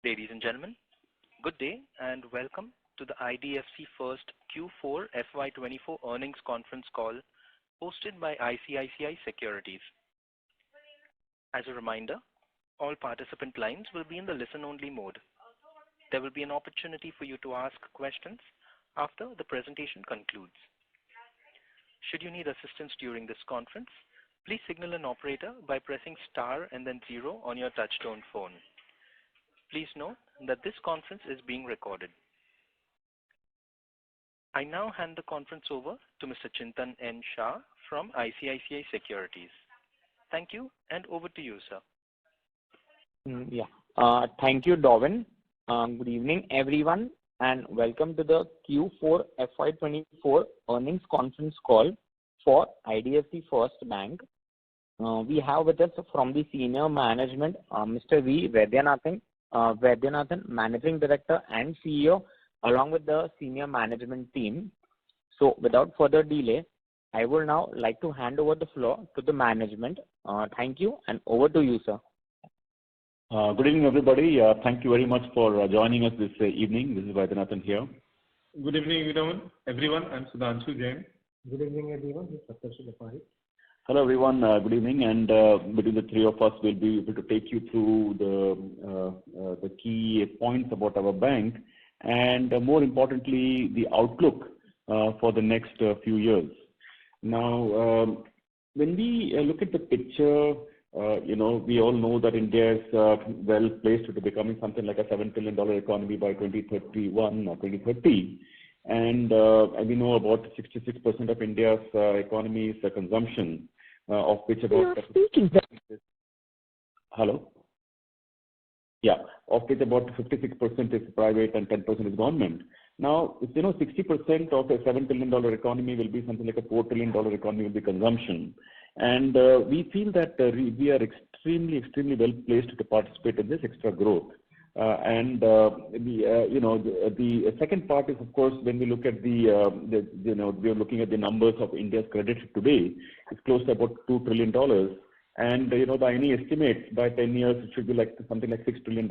Ladies and gentlemen, good day and welcome to the IDFC First Q4 FY24 earnings conference call hosted by ICICI Securities. As a reminder, all participant lines will be in the listen-only mode. There will be an opportunity for you to ask questions after the presentation concludes. Should you need assistance during this conference, please signal an operator by pressing star and then 0 on your touchtone phone. Please note that this conference is being recorded. I now hand the conference over to Mr. Chintan N. Shah from ICICI Securities. Thank you, and over to you, sir. Thank you, Darwin. Good evening, everyone, and welcome to the Q4 FY24 earnings conference call for IDFC First Bank. We have with us from the senior management, Mr. V. Vaidyanathan, Managing Director and CEO, along with the senior management team. So, without further delay, I would now like to hand over the floor to the management. Thank you, and over to you, sir. Good evening, everybody. Thank you very much for joining us this evening. This is Vaidyanathan here. Good evening, everyone. I'm Sudhanshu Jain. Good evening, everyone. This is Saptarshi Bapari. Hello, everyone. Good evening. And between the three of us, we'll be able to take you through the key points about our bank and, more importantly, the outlook for the next few years. Now, when we look at the picture, we all know that India is well placed to becoming something like a $7 trillion economy by 2031 or 2030. And we know about 66% of India's economy is consumption, of which about... Hello? Yeah, of which about 56% is private and 10% is government. Now, 60% of a $7 trillion economy will be something like a $4 trillion economy will be consumption. And we feel that we are extremely well placed to participate in this extra growth. The second part is, of course, when we look at we are looking at the numbers of India's credit today, it's close to about $2 trillion. And, by any estimate, by 10 years, it should be like something like $6 trillion.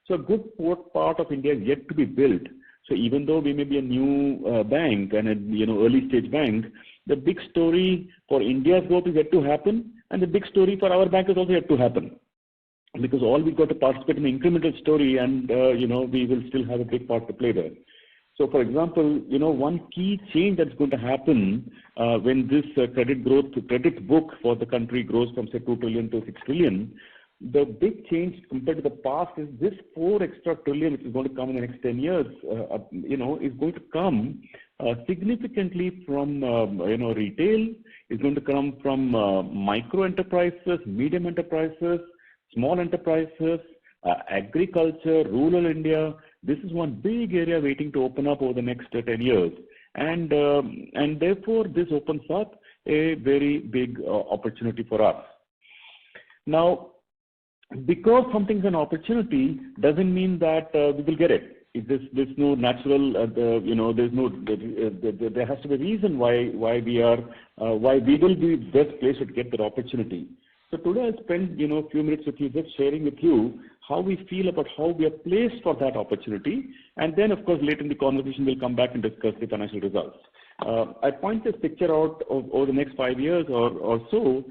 So a good part of India is yet to be built. So even though we may be a new bank and early stage bank, the big story for India's growth is yet to happen, and the big story for our bank is also yet to happen. Because all we've got to participate in the incremental story, and we will still have a big part to play there. So, for example, one key change that's going to happen when this credit book for the country grows from say 2 trillion to 6 trillion, the big change compared to the past is this 4 extra trillion, which is going to come in the next 10 years, is going to come significantly from retail, is going to come from micro enterprises, medium enterprises, small enterprises, agriculture, rural India. This is one big area waiting to open up over the next 10 years. And therefore, this opens up a very big opportunity for us. There has to be a reason why we will be best placed to get that opportunity. So today I'll spend a few minutes with you just sharing with you how we feel about how we are placed for that opportunity, and then of course later in the conversation we'll come back and discuss the financial results. I point this picture out over the next 5 years or so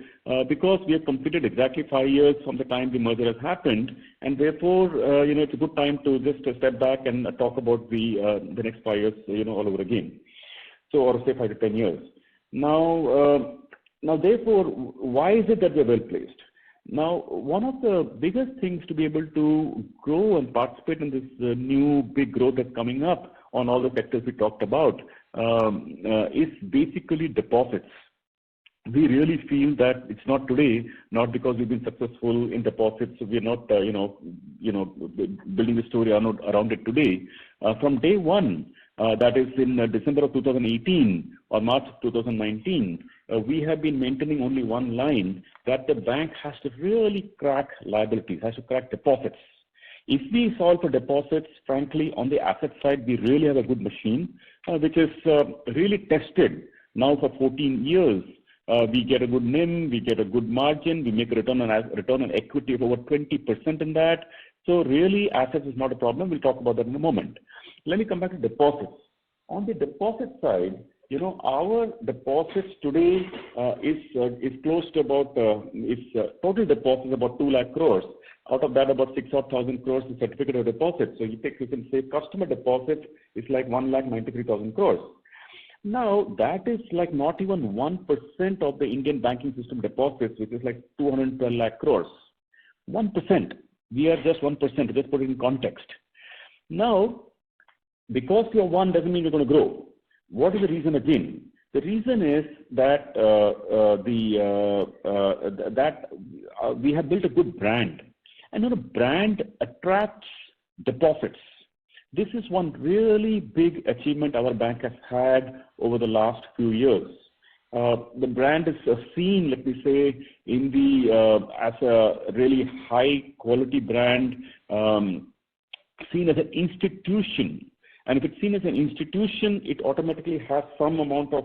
because we have completed exactly 5 years from the time the merger has happened, and therefore it's a good time to just step back and talk about the next 5 years all over again. So, or say 5 to 10 years. Now, therefore, why is it that we are well placed? Now, one of the biggest things to be able to grow and participate in this new big growth that's coming up on all the sectors we talked about is basically deposits. We really feel that it's not today, not because we've been successful in deposits, we're not, building the story around it today. From day one, that is in December of 2018 or March of 2019, we have been maintaining only one line, that the bank has to really crack liabilities, has to crack deposits. If we solve for deposits, frankly, on the asset side, we really have a good machine, which is really tested now for 14 years. We get a good NIM, we get a good margin, we make a return on equity of over 20% in that. So really, assets is not a problem. We'll talk about that in a moment. Let me come back to deposits. On the deposit side, our deposits today is close to about total deposits about 2 lakh crores. Out of that, about 6,000 crores is certificate of deposit. So you can say customer deposits is like 1,93,000 crores. Now that is like not even 1% of the Indian banking system deposits, which is like 212 lakh crores. 1%. We are just 1%. Just put it in context. Now, because you're one doesn't mean you're going to grow. What is the reason again? The reason is that we have built a good brand, and a brand attracts deposits. This is one really big achievement our bank has had over the last few years. The brand is seen, let me say, in the as a really high quality brand, seen as an institution. And if it's seen as an institution, it automatically has some amount of,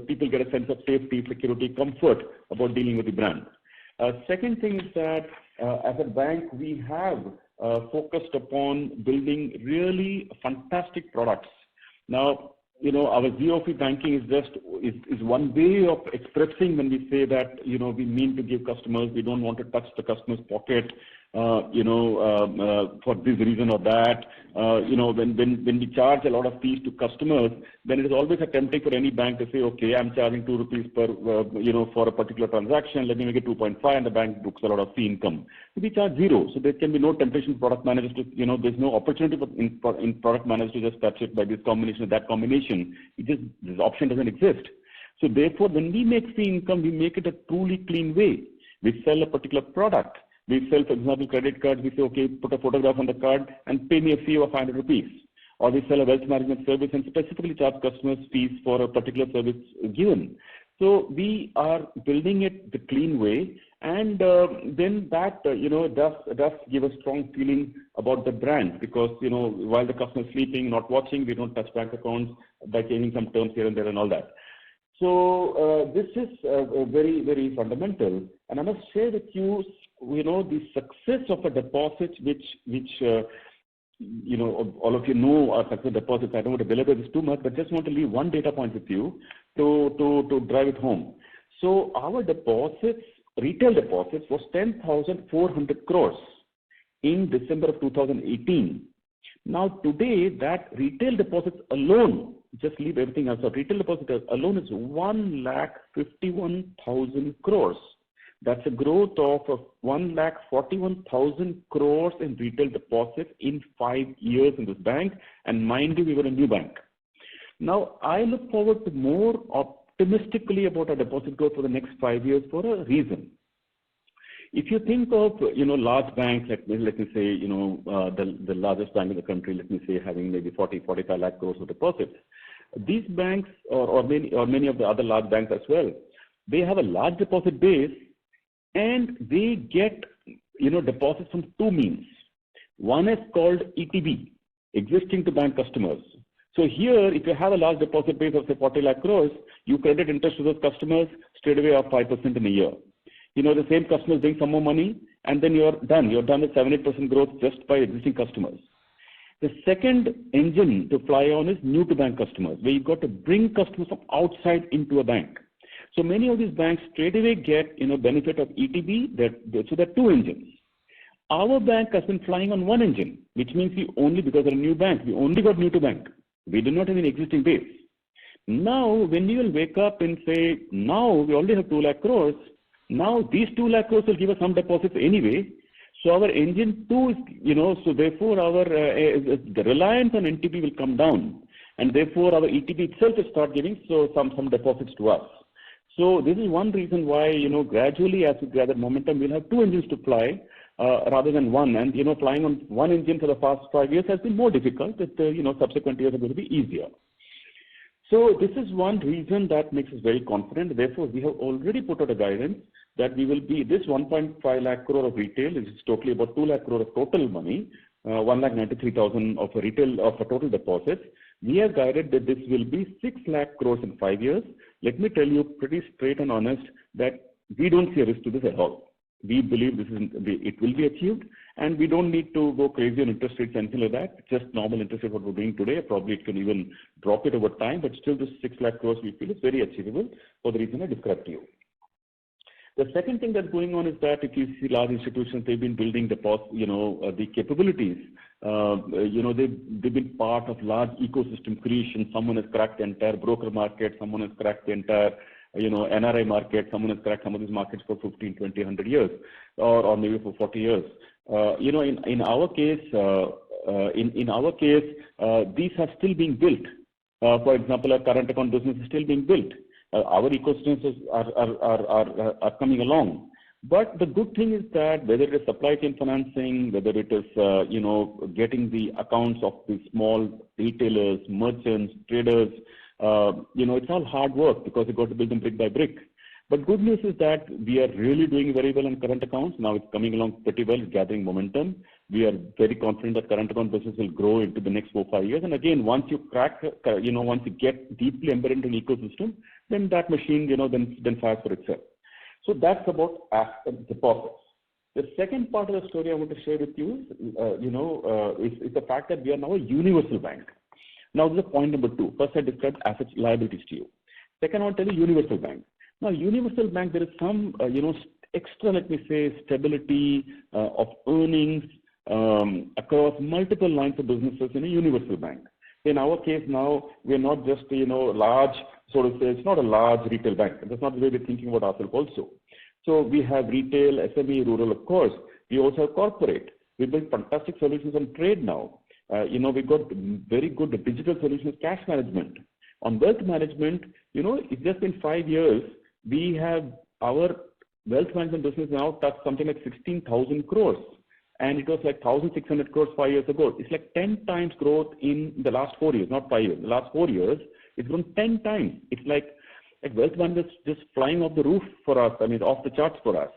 people get a sense of safety, security, comfort about dealing with the brand. Second thing is that as a bank, we have focused upon building really fantastic products. Now, our ZOP banking is one way of expressing when we say that, we mean to give customers, we don't want to touch the customer's pocket, for this reason or that. When we charge a lot of fees to customers, then it is always tempting for any bank to say, okay, I'm charging 2 rupees per, for a particular transaction, let me make it 2.5, and the bank books a lot of fee income. We charge 0, so there can be no temptation for product managers to, there's no opportunity for in product managers to just touch it by this combination or that combination. This option doesn't exist. So therefore, when we make fee income, we make it a truly clean way. We sell a particular product. We sell, for example, credit cards. We say, okay, put a photograph on the card and pay me a fee of 500 rupees. Or we sell a wealth management service and specifically charge customers fees for a particular service given. So we are building it the clean way, and then that does give a strong feeling about the brand, because while the customer is sleeping, not watching, we don't touch bank accounts by changing some terms here and there and all that. So this is very, very fundamental, and I must share with you, the success of a deposit, which all of you know are success deposits. I don't want to belabor this too much, but just want to leave one data point with you to drive it home. So our deposits, retail deposits, was 10,400 crores in December of 2018. Now today, that retail deposits alone, just leave everything else out, retail deposits alone is 1,51,000 crores. That's a growth of 1,41,000 crores in retail deposits in 5 years in this bank. And mind you, we were a new bank. Now, I look forward to more optimistically about our deposit growth for the next 5 years for a reason. If you think of, large banks, let me say, the largest bank in the country, let me say, having maybe 40-45 lakh crores of deposits. These banks, or many of the other large banks as well, they have a large deposit base, and they get, deposits from two means. One is called ETB, existing to bank customers. So here, if you have a large deposit base of say 40 lakh crores, you credit interest to those customers straight away of 5% in a year. The same customers bring some more money, and then you're done. You're done with 7-8% growth just by existing customers. The second engine to fly on is new to bank customers, where you've got to bring customers from outside into a bank. So many of these banks straight away get benefit of ETB. So there are two engines. Our bank has been flying on one engine, which means because we're a new bank, we only got new to bank. We do not have an existing base. Now, when you will wake up and say, now we already have 2 lakh crores, now these 2 lakh crores will give us some deposits anyway. So our engine 2 is, so therefore our the reliance on NTB will come down, and therefore our ETB itself will start giving some deposits to us. So this is one reason why, gradually as we gather momentum, we'll have two engines to fly rather than one. And, flying on one engine for the past 5 years has been more difficult. Subsequent years are going to be easier. So this is one reason that makes us very confident. Therefore, we have already put out a guidance that we will be this 1.5 lakh crore of retail, which is totally about 2 lakh crore of total money, 1,93,000 of retail of total deposits. We have guided that this will be 6 lakh crores in 5 years. Let me tell you pretty straight and honest that we don't see a risk to this at all. We believe it will be achieved, and we don't need to go crazy on interest rates, anything like that. Just normal interest rate, what we're doing today. Probably it can even drop it over time, but still this 6 lakh crores we feel is very achievable for the reason I described to you. The second thing that's going on is that if you see large institutions, they've been building the capabilities. They've been part of large ecosystem creation. Someone has cracked the entire broker market. Someone has cracked the entire, NRI market. Someone has cracked some of these markets for 15, 20, 100 years, or maybe for 40 years. In our case, these are still being built. For example, our current account business is still being built. Our ecosystems are coming along. But the good thing is that whether it is supply chain financing, whether it is, getting the accounts of the small retailers, merchants, traders, it's all hard work because you've got to build them brick by brick. But good news is that we are really doing very well on current accounts. Now it's coming along pretty well, gathering momentum. We are very confident that current account business will grow into the next 4 or 5 years. And again, once you crack, once you get deeply embedded in an ecosystem, then that machine, then fires for itself. So that's about deposits. The second part of the story I want to share with you is the fact that we are now a universal bank. Now this is point number 2. First I described assets, liabilities to you. Second I want to tell you universal bank. Now universal bank, there is some, extra, let me say, stability of earnings across multiple lines of businesses in a universal bank. In our case now, we're not just, large, so to say, it's not a large retail bank. That's not the way we're thinking about ourselves also. So we have retail, SME, rural, of course. We also have corporate. We build fantastic solutions on trade now. We've got very good digital solutions, cash management. On wealth management, it's just been 5 years. We have our wealth management business now touched something like 16,000 crores. And it was like 1,600 crores 5 years ago. It's like 10 times growth in the last 4 years, not 5 years. The last 4 years, it's grown 10 times. It's like wealth management is just flying off the roof for us. I mean, off the charts for us.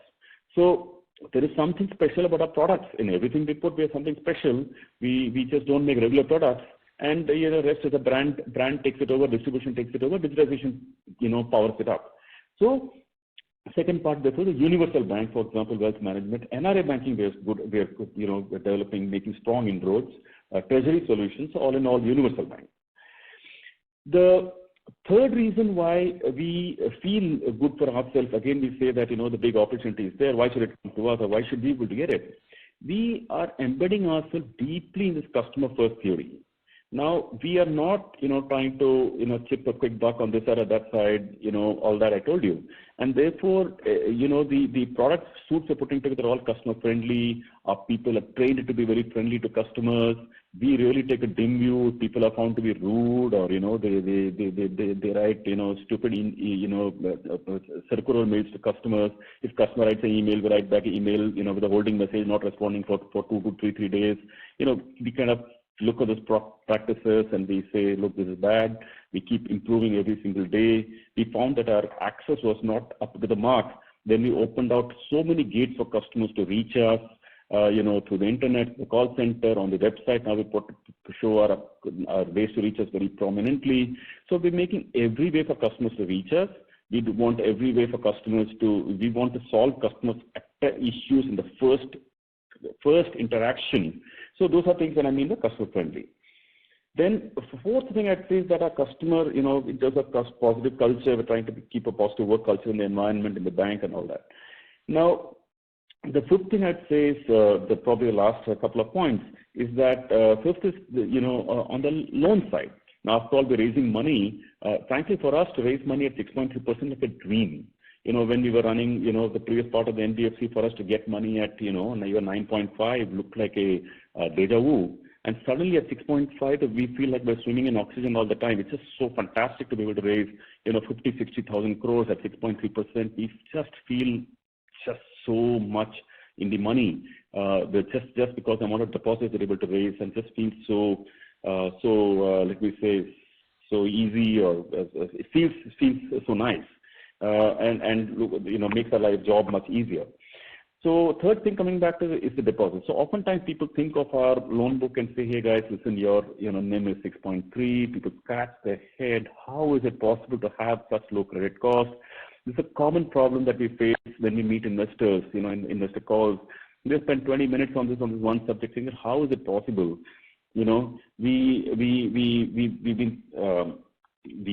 So there is something special about our products. In everything we put, we have something special. We just don't make regular products. And the rest is the brand takes it over, distribution takes it over, digitalization, powers it up. So second part, therefore, the universal bank, for example, wealth management, NRI banking, we're developing, making strong inroads, treasury solutions, all in all, universal bank. The third reason why we feel good for ourselves, again, we say that, the big opportunity is there. Why should it come to us, or why should we be able to get it? We are embedding ourselves deeply in this customer first theory. Now, we are not, trying to, chip a quick buck on this side or that side, all that I told you. And therefore, the product suits we're putting together are all customer friendly. Our people are trained to be very friendly to customers. We really take a dim view. People are found to be rude, or, they write, stupid, circular mails to customers. If customer writes an email, we write back an email, with a holding message, not responding for 2 to 3 days. We kind of look at those practices and we say, look, this is bad. We keep improving every single day. We found that our access was not up to the mark. Then we opened out so many gates for customers to reach us, through the internet, the call center, on the website. Now we put to show our ways to reach us very prominently. So we're making every way for customers to reach us. We want every way for customers we want to solve customers' issues in the first interaction. So those are things that I mean the customer friendly. Then the fourth thing I'd say is that our customer, in terms of positive culture, we're trying to keep a positive work culture in the environment, in the bank and all that. Now, the fifth thing I'd say is probably the last couple of points is that fifth is, on the loan side. Now, after all, we're raising money. Frankly, for us to raise money at 6.3% is a dream. When we were running, the previous part of the NBFC, for us to get money at, even 9.5 looked like a deja vu. And suddenly at 6.5, we feel like we're swimming in oxygen all the time. It's just so fantastic to be able to raise, 50, 60,000 crores at 6.3%. We just feel just so much in the money. Just because the amount of deposits we're able to raise, and just feels so, let me say, so easy, or it feels so nice. And makes our life job much easier. So third thing coming back to is the deposit. So oftentimes people think of our loan book and say, hey guys, listen, your NIM is 6.3. People scratch their head. How is it possible to have such low credit cost? This is a common problem that we face when we meet investors, in investor calls. We spend 20 minutes on this one subject, saying, how is it possible? We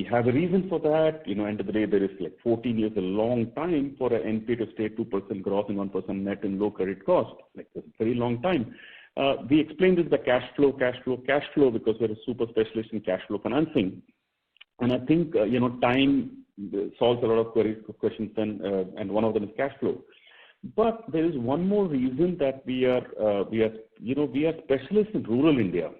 have a reason for that. End of the day, there is like 14 years, a long time for an NPA to stay 2% gross and 1% net in low credit cost. Like a very long time. We explained this by cash flow, because we're a super specialist in cash flow financing. And I think, time solves a lot of questions, and one of them is cash flow. But there is one more reason that we are specialists in rural India.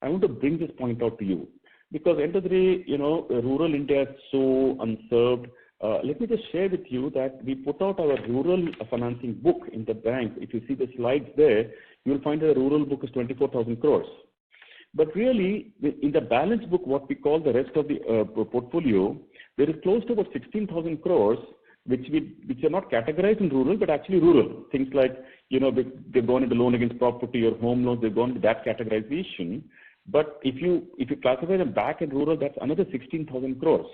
I want to bring this point out to you, because end of the day, rural India is so unserved. Let me just share with you that we put out our rural financing book in the bank. If you see the slides there, you will find that the rural book is 24,000 crores. But really, in the balance book, what we call the rest of the portfolio, there is close to about 16,000 crores, which are not categorized in rural, but actually rural. Things like, they've gone into loan against property or home loans, they've gone into that categorization. But if you classify them back in rural, that's another 16,000 crores.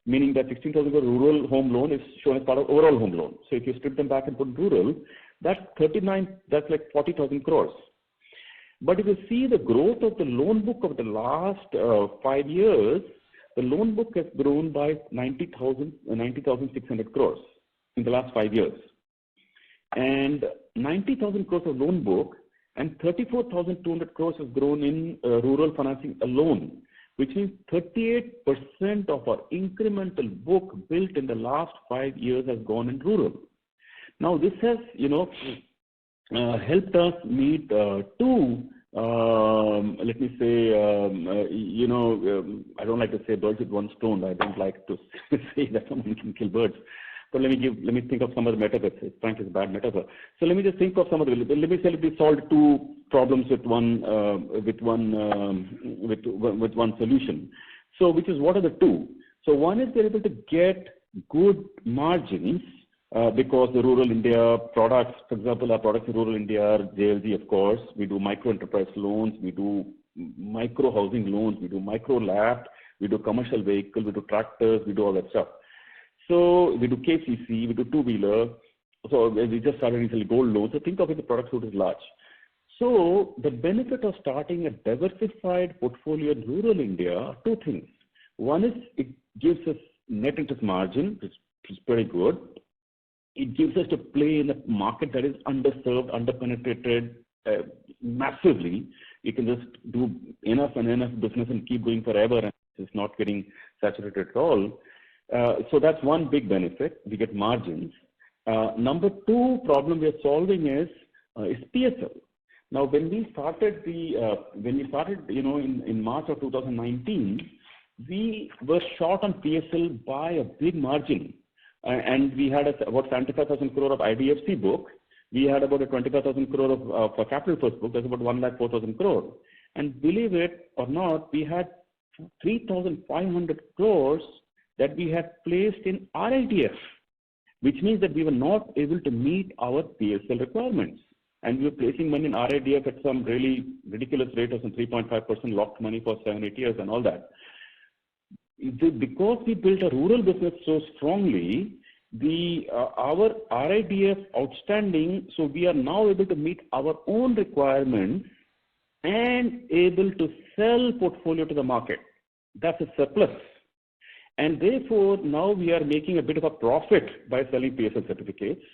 Meaning that 16,000 crore rural home loan is shown as part of overall home loan. So if you strip them back and put rural, that's like 40,000 crores. But if you see the growth of the loan book of the last 5 years, the loan book has grown by 90,600 crores in the last 5 years. And 90,000 crores of loan book and 34,200 crores has grown in rural financing alone, which means 38% of our incremental book built in the last 5 years has gone in rural. Now, this has, helped us meet two, let me say, I don't like to say birds with one stone. I don't like to say that someone can kill birds. But let me think of some of the metaphors. Frankly, it's a bad metaphor. So let me just think of some of the. Let me say we solved two problems with one solution. So, which is what are the two? So one is we're able to get good margins because the rural India products, for example, our products in rural India are JLG, of course. We do micro enterprise loans, we do micro housing loans, we do micro LAP, we do commercial vehicle, we do tractors, we do all that stuff. So we do KCC, we do two-wheeler. So we just started recently gold loans. So think of it, the product suite is large. So the benefit of starting a diversified portfolio in rural India are two things. One is it gives us net interest margin, which is pretty good. It gives us to play in a market that is underserved, underpenetrated massively. You can just do enough and enough business and keep going forever, and it's not getting saturated at all. So that's one big benefit. We get margins. Number two problem we are solving is PSL. Now, when we started in March of 2019, we were short on PSL by a big margin, and we had about 75,000 crore of IDFC book. We had about a 25,000 crore of capital first book. That's about 1,04,000 crore. And believe it or not, we had 3,500 crores that we had placed in RIDF, which means that we were not able to meet our PSL requirements. And we were placing money in RIDF at some really ridiculous rate of some 3.5% locked money for 7-8 years and all that. Because we built a rural business so strongly, our RIDF outstanding, so we are now able to meet our own requirements and able to sell portfolio to the market. That's a surplus. And therefore, now we are making a bit of a profit by selling PSL certificates.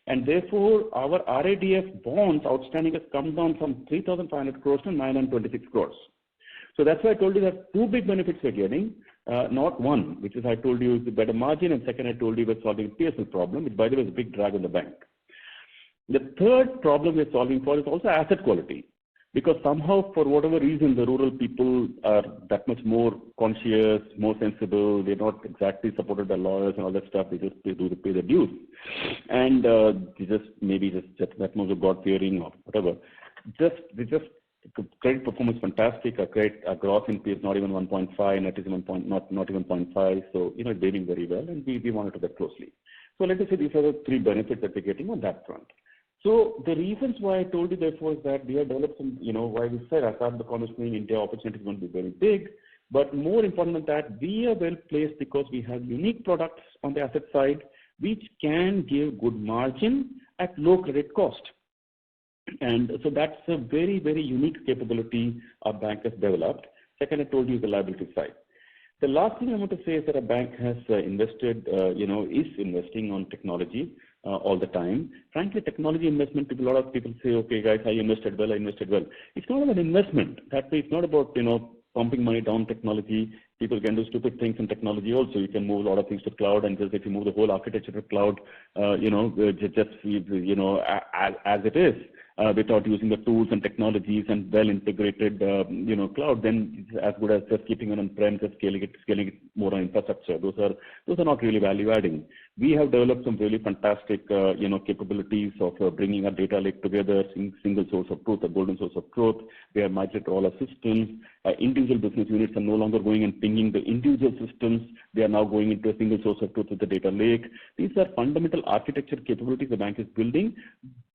And therefore, our RIDF bonds outstanding has come down from 3,500 crores to 926 crores. So that's why I told you that two big benefits we're getting, not one, which is I told you is the better margin, and second I told you we're solving a PSL problem, which by the way is a big drag on the bank. The third problem we're solving for is also asset quality. Because somehow, for whatever reason, the rural people are that much more conscious, more sensible. They're not exactly supported by lawyers and all that stuff. They pay the dues, and they just that much of God-fearing or whatever. Credit performance fantastic. Our gross NPA is not even 1.5, net is not even 0.5. So it's behaving very well, and we monitor that closely. So let us say these are the three benefits that we're getting on that front. So the reasons why I told you therefore is that we have developed some, why we said I thought the conversation in India opportunity is going to be very big. But more important than that, we are well placed because we have unique products on the asset side, which can give good margin at low credit cost. And so that's a very, very unique capability our bank has developed. Second, I told you the liability side. The last thing I want to say is that a bank has invested, is investing on technology all the time. Frankly, technology investment, a lot of people say, okay, guys, I invested well. It's not about investment. That way, it's not about, pumping money down technology. People can do stupid things in technology also. You can move a lot of things to cloud, and just if you move the whole architecture to cloud, as it is, without using the tools and technologies and well integrated, cloud, then it's as good as just keeping it on-prem, just scaling it more on infrastructure. Those are not really value adding. We have developed some really fantastic, capabilities of bringing our data lake together in single source of truth, a golden source of truth. We have migrated all our systems. Individual business units are no longer going and pinging the individual systems. They are now going into a single source of truth with the data lake. These are fundamental architecture capabilities the bank is building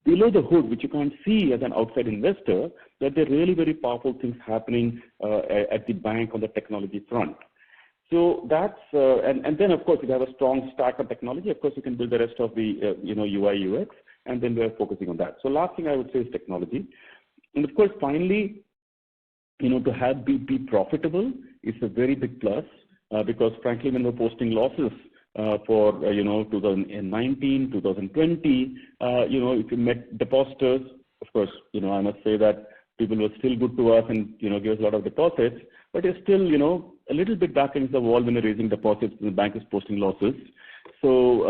below the hood, which you can't see as an outside investor, that there are really very powerful things happening at the bank on the technology front. So that's, and then of course, if you have a strong stack of technology, of course, you can build the rest of the, UI, UX, and then we're focusing on that. So last thing I would say is technology. And of course, finally, to be profitable is a very big plus, because frankly, when we're posting losses for, 2019, 2020, if you met depositors, of course, I must say that people were still good to us and, give us a lot of deposits, but it's still, a little bit back against the wall when you're raising deposits and the bank is posting losses. So,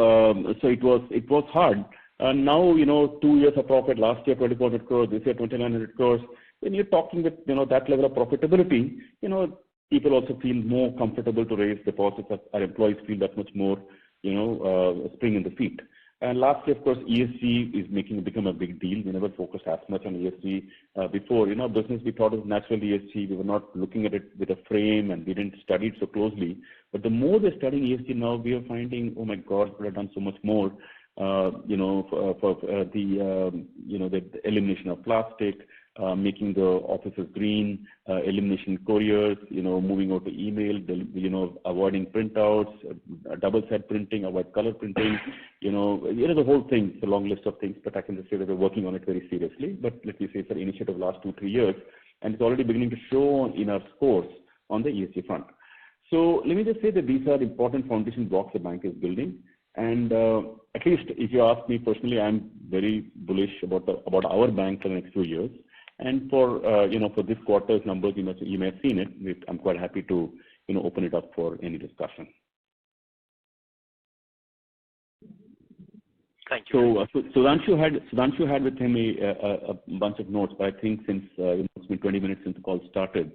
it was hard. And now, 2 years of profit, last year 2,400 crores, this year 2,900 crores. When you're talking with, that level of profitability, people also feel more comfortable to raise deposits. Our employees feel that much more, spring in the feet. And lastly, of course, ESG is become a big deal. We never focused as much on ESG before. Business, we thought it was natural ESG. We were not looking at it with a frame, and we didn't study it so closely. But the more we're studying ESG now, we are finding, oh my God, we could have done so much more. For the elimination of plastic, making the offices green, elimination couriers, moving out to email, avoiding printouts, double set printing, avoid color printing, the whole thing. It's a long list of things, but I can just say that we're working on it very seriously. But let me say it's an initiative of the last 2-3 years, and it's already beginning to show in our scores on the ESG front. So let me just say that these are important foundation blocks the bank is building. And at least if you ask me personally, I'm very bullish about our bank for the next few years. And for for this quarter's numbers, you may have seen it. I'm quite happy to open it up for any discussion. Thank you. So Sudhanshu had with him a bunch of notes. But I think since it's been 20 minutes since the call started,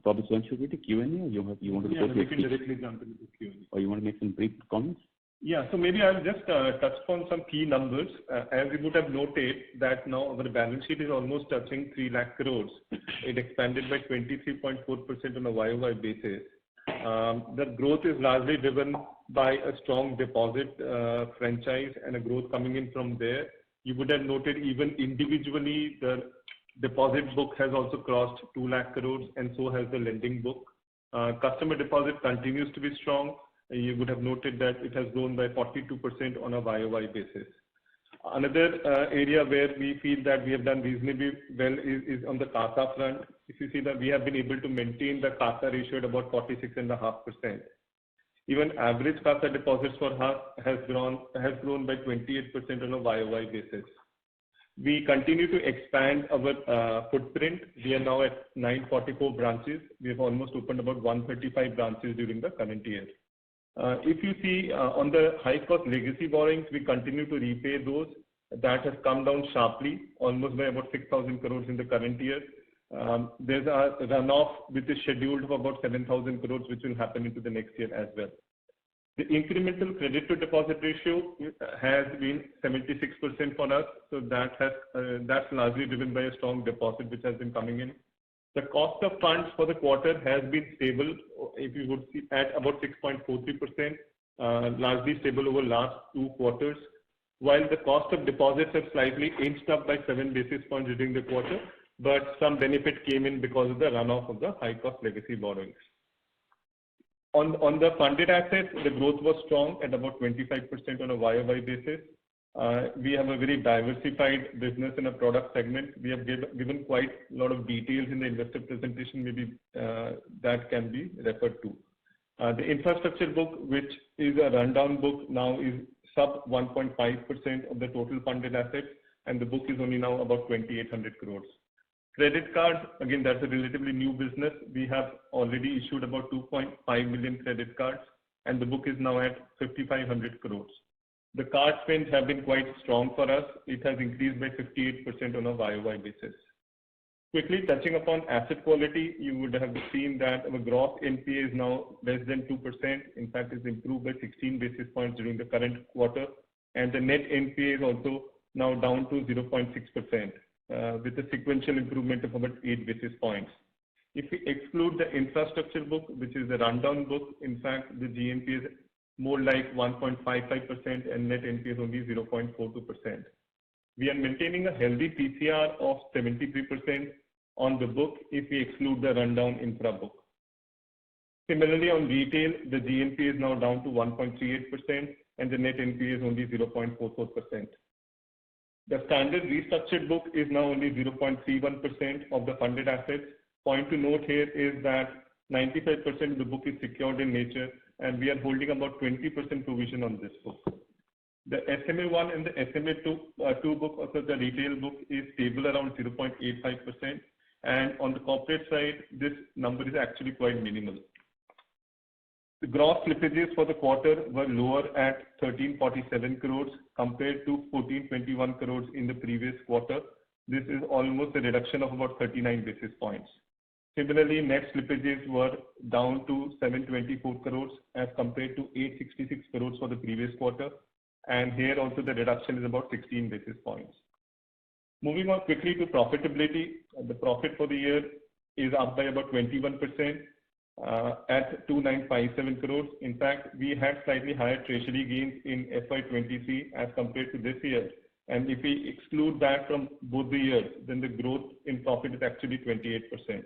probably Sudhanshu, will the Q&A, or you want to go to we can directly jump into the Q&A. Or you want to make some brief comments? Yeah, so maybe I'll just touch upon some key numbers. As you would have noted that now our balance sheet is almost touching 3 lakh crores. It expanded by 23.4% on a YOY basis. The growth is largely driven by a strong deposit franchise and a growth coming in from there. You would have noted even individually the deposit book has also crossed 2 lakh crores, and so has the lending book. Customer deposit continues to be strong. You would have noted that it has grown by 42% on a YOY basis. Another area where we feel that we have done reasonably well is on the CASA front. If you see that we have been able to maintain the CASA ratio at about 46.5%. Even average CASA deposits for us has grown by 28% on a YOY basis. We continue to expand our footprint. We are now at 944 branches. We have almost opened about 135 branches during the current year. If you see on the high-cost legacy borrowings, we continue to repay those. That has come down sharply, almost by about 6,000 crores in the current year. There's a runoff which is scheduled of about 7,000 crores, which will happen into the next year as well. The incremental credit to deposit ratio has been 76% for us, so that's largely driven by a strong deposit which has been coming in. The cost of funds for the quarter has been stable, if you would see, at about 6.43%, largely stable over last 2 quarters, while the cost of deposits have slightly inched up by 7 basis points during the quarter, but some benefit came in because of the runoff of the high-cost legacy borrowings. On the funded assets, the growth was strong at about 25% on a YOY basis. We have a very diversified business in a product segment. We have given quite a lot of details in the investor presentation, maybe that can be referred to. The infrastructure book, which is a rundown book, now is sub 1.5% of the total funded assets, and the book is only now about 2,800 crores. Credit cards, again, that's a relatively new business. We have already issued about 2.5 million credit cards, and the book is now at 5,500 crores. The card spends have been quite strong for us. It has increased by 58% on a YOY basis. Quickly touching upon asset quality, you would have seen that our gross NPA is now less than 2%. In fact, it's improved by 16 basis points during the current quarter. And the net NPA is also now down to 0.6%, with a sequential improvement of about 8 basis points. If we exclude the infrastructure book, which is the rundown book, in fact, the GNPA is more like 1.55% and net NPA is only 0.42%. We are maintaining a healthy PCR of 73% on the book if we exclude the rundown infra book. Similarly, on retail, the GNPA is now down to 1.38% and the net NPA is only 0.44%. The standard restructured book is now only 0.31% of the funded assets. Point to note here is that 95% of the book is secured in nature, and we are holding about 20% provision on this book. The SMA1 and the SMA2 book, also the retail book, is stable around 0.85%, and on the corporate side, this number is actually quite minimal. The gross slippages for the quarter were lower at 1347 crores compared to 1421 crores in the previous quarter. This is almost a reduction of about 39 basis points. Similarly, net slippages were down to 724 crores as compared to 866 crores for the previous quarter. And here also the reduction is about 16 basis points. Moving on quickly to profitability, the profit for the year is up by about 21%. At 2957 crores. In fact, we had slightly higher treasury gains in FY23 as compared to this year. And if we exclude that from both the years, then the growth in profit is actually 28%.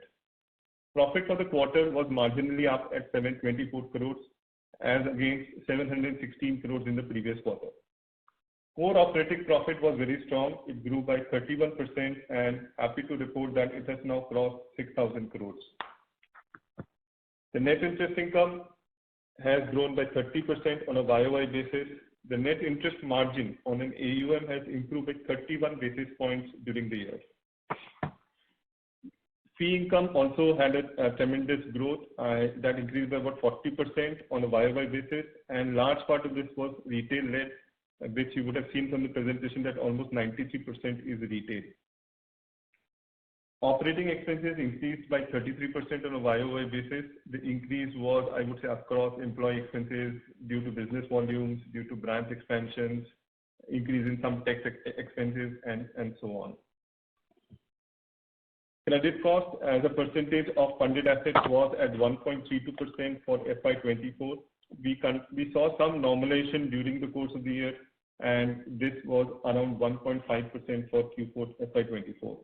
Profit for the quarter was marginally up at 724 crores as against 716 crores in the previous quarter. Core operating profit was very strong. It grew by 31% and happy to report that it has now crossed 6,000 crores. The net interest income has grown by 30% on a YOY basis. The net interest margin on an AUM has improved by 31 basis points during the year. Fee income also had a tremendous growth that increased by about 40% on a YOY basis, and large part of this was retail-led, which you would have seen from the presentation that almost 93% is retail. Operating expenses increased by 33% on a YOY basis. The increase was, I would say, across employee expenses due to business volumes, due to branch expansions, increase in some tax expenses, and so on. Credit cost as a percentage of funded assets was at 1.32% for FY24. We saw some normalization during the course of the year, and this was around 1.5% for Q4 FY24.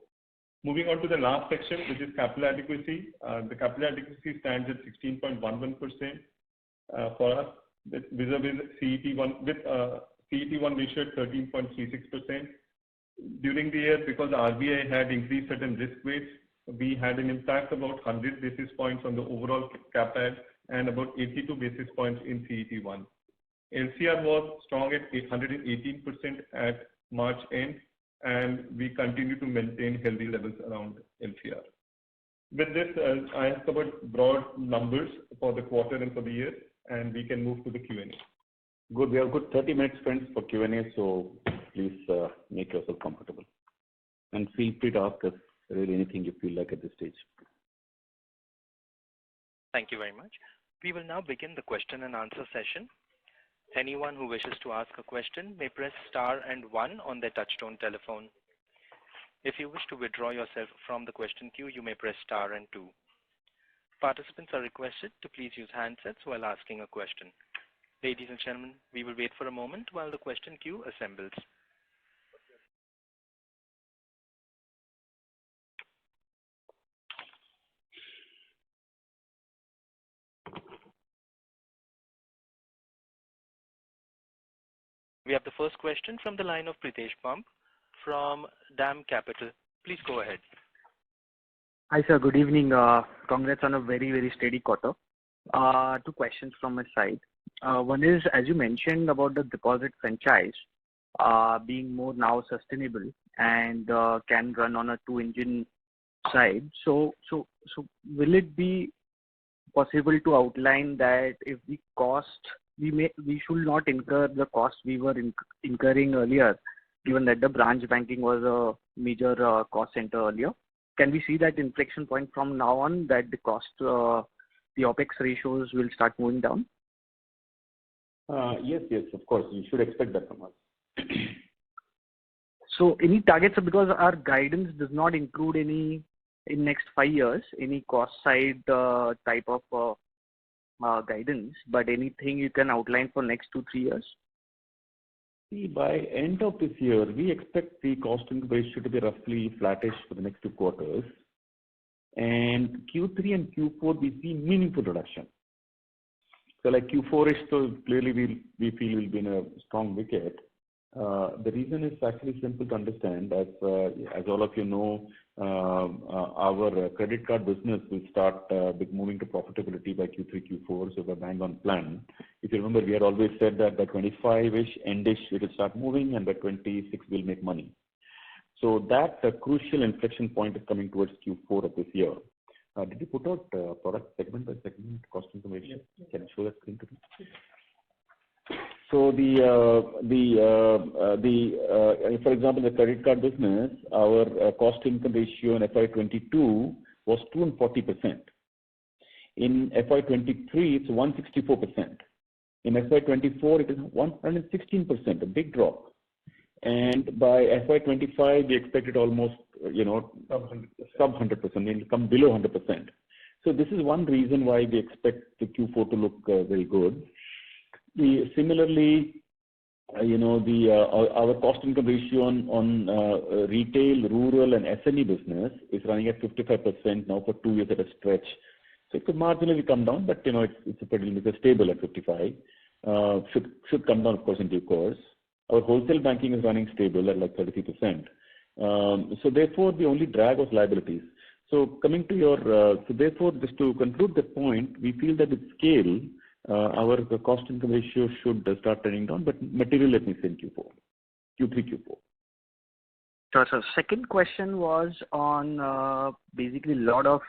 Moving on to the last section, which is capital adequacy. The capital adequacy stands at 16.11% for us, vis-a-vis CET1, with CET1 ratio at 13.36%. During the year, because the RBI had increased certain risk weights, we had an impact about 100 basis points on the overall capital and about 82 basis points in CET1. LCR was strong at 118% at March end, and we continue to maintain healthy levels around LCR. With this, I have covered broad numbers for the quarter and for the year, and we can move to the Q&A. Good. We have good 30 minutes, friends, for Q&A, so please make yourself comfortable. And feel free to ask us really anything you feel like at this stage. Thank you very much. We will now begin the question and answer session. Anyone who wishes to ask a question may press star and 1 on their touchtone telephone. If you wish to withdraw yourself from the question queue, you may press star and 2. Participants are requested to please use handsets while asking a question. Ladies and gentlemen, we will wait for a moment while the question queue assembles. We have the first question from the line of Pritesh Pump from DAM Capital. Please go ahead. Hi, sir. Good evening. Congrats on a very, very steady quarter. Two questions from my side. One is, as you mentioned about the deposit franchise being more now sustainable and can run on a two-engine side. So will it be possible to outline that if the cost we should not incur the cost we were incurring earlier, given that the branch banking was a major cost center earlier? Can we see that inflection point from now on, that the cost, the OPEX ratios will start moving down? Yes, of course. You should expect that from us. So any targets, because our guidance does not include any, in next 5 years, any cost side type of guidance, but anything you can outline for next 2-3 years? See, by end of this year, we expect the cost-income ratio to be roughly flattish for the next 2 quarters. And Q3 and Q4, we see meaningful reduction. So like Q4-ish, so clearly we feel we'll be in a strong wicket. The reason is actually simple to understand. As all of you know, our credit card business will start moving to profitability by Q3, Q4, so we're bang on plan. If you remember, we had always said that by 25-ish, end-ish, it will start moving, and by 26, we'll make money. So that crucial inflection point is coming towards Q4 of this year. Did you put out product segment by segment cost information? Yes. Can you show that screen to me? So for example, the credit card business, our cost-income ratio in FY22 was 240%. In FY23, it's 164%. In FY24, it is 116%, a big drop. And by FY25, we expect it almost, sub 100%, it'll come below 100%. So this is one reason why we expect the Q4 to look very good. Similarly, our cost-income ratio on retail, rural, and SME business is running at 55% now for 2 years at a stretch. So it could marginally come down, but it's stable at 55. Should come down, of course, in due course. Our wholesale banking is running stable at like 33%. So therefore, the only drag was liabilities. So coming to your, so therefore, just to conclude the point, we feel that with scale, our cost-income ratio should start turning down, but material, let me say, in Q4, Q3, Q4. Sure, sir. Second question was on basically a lot of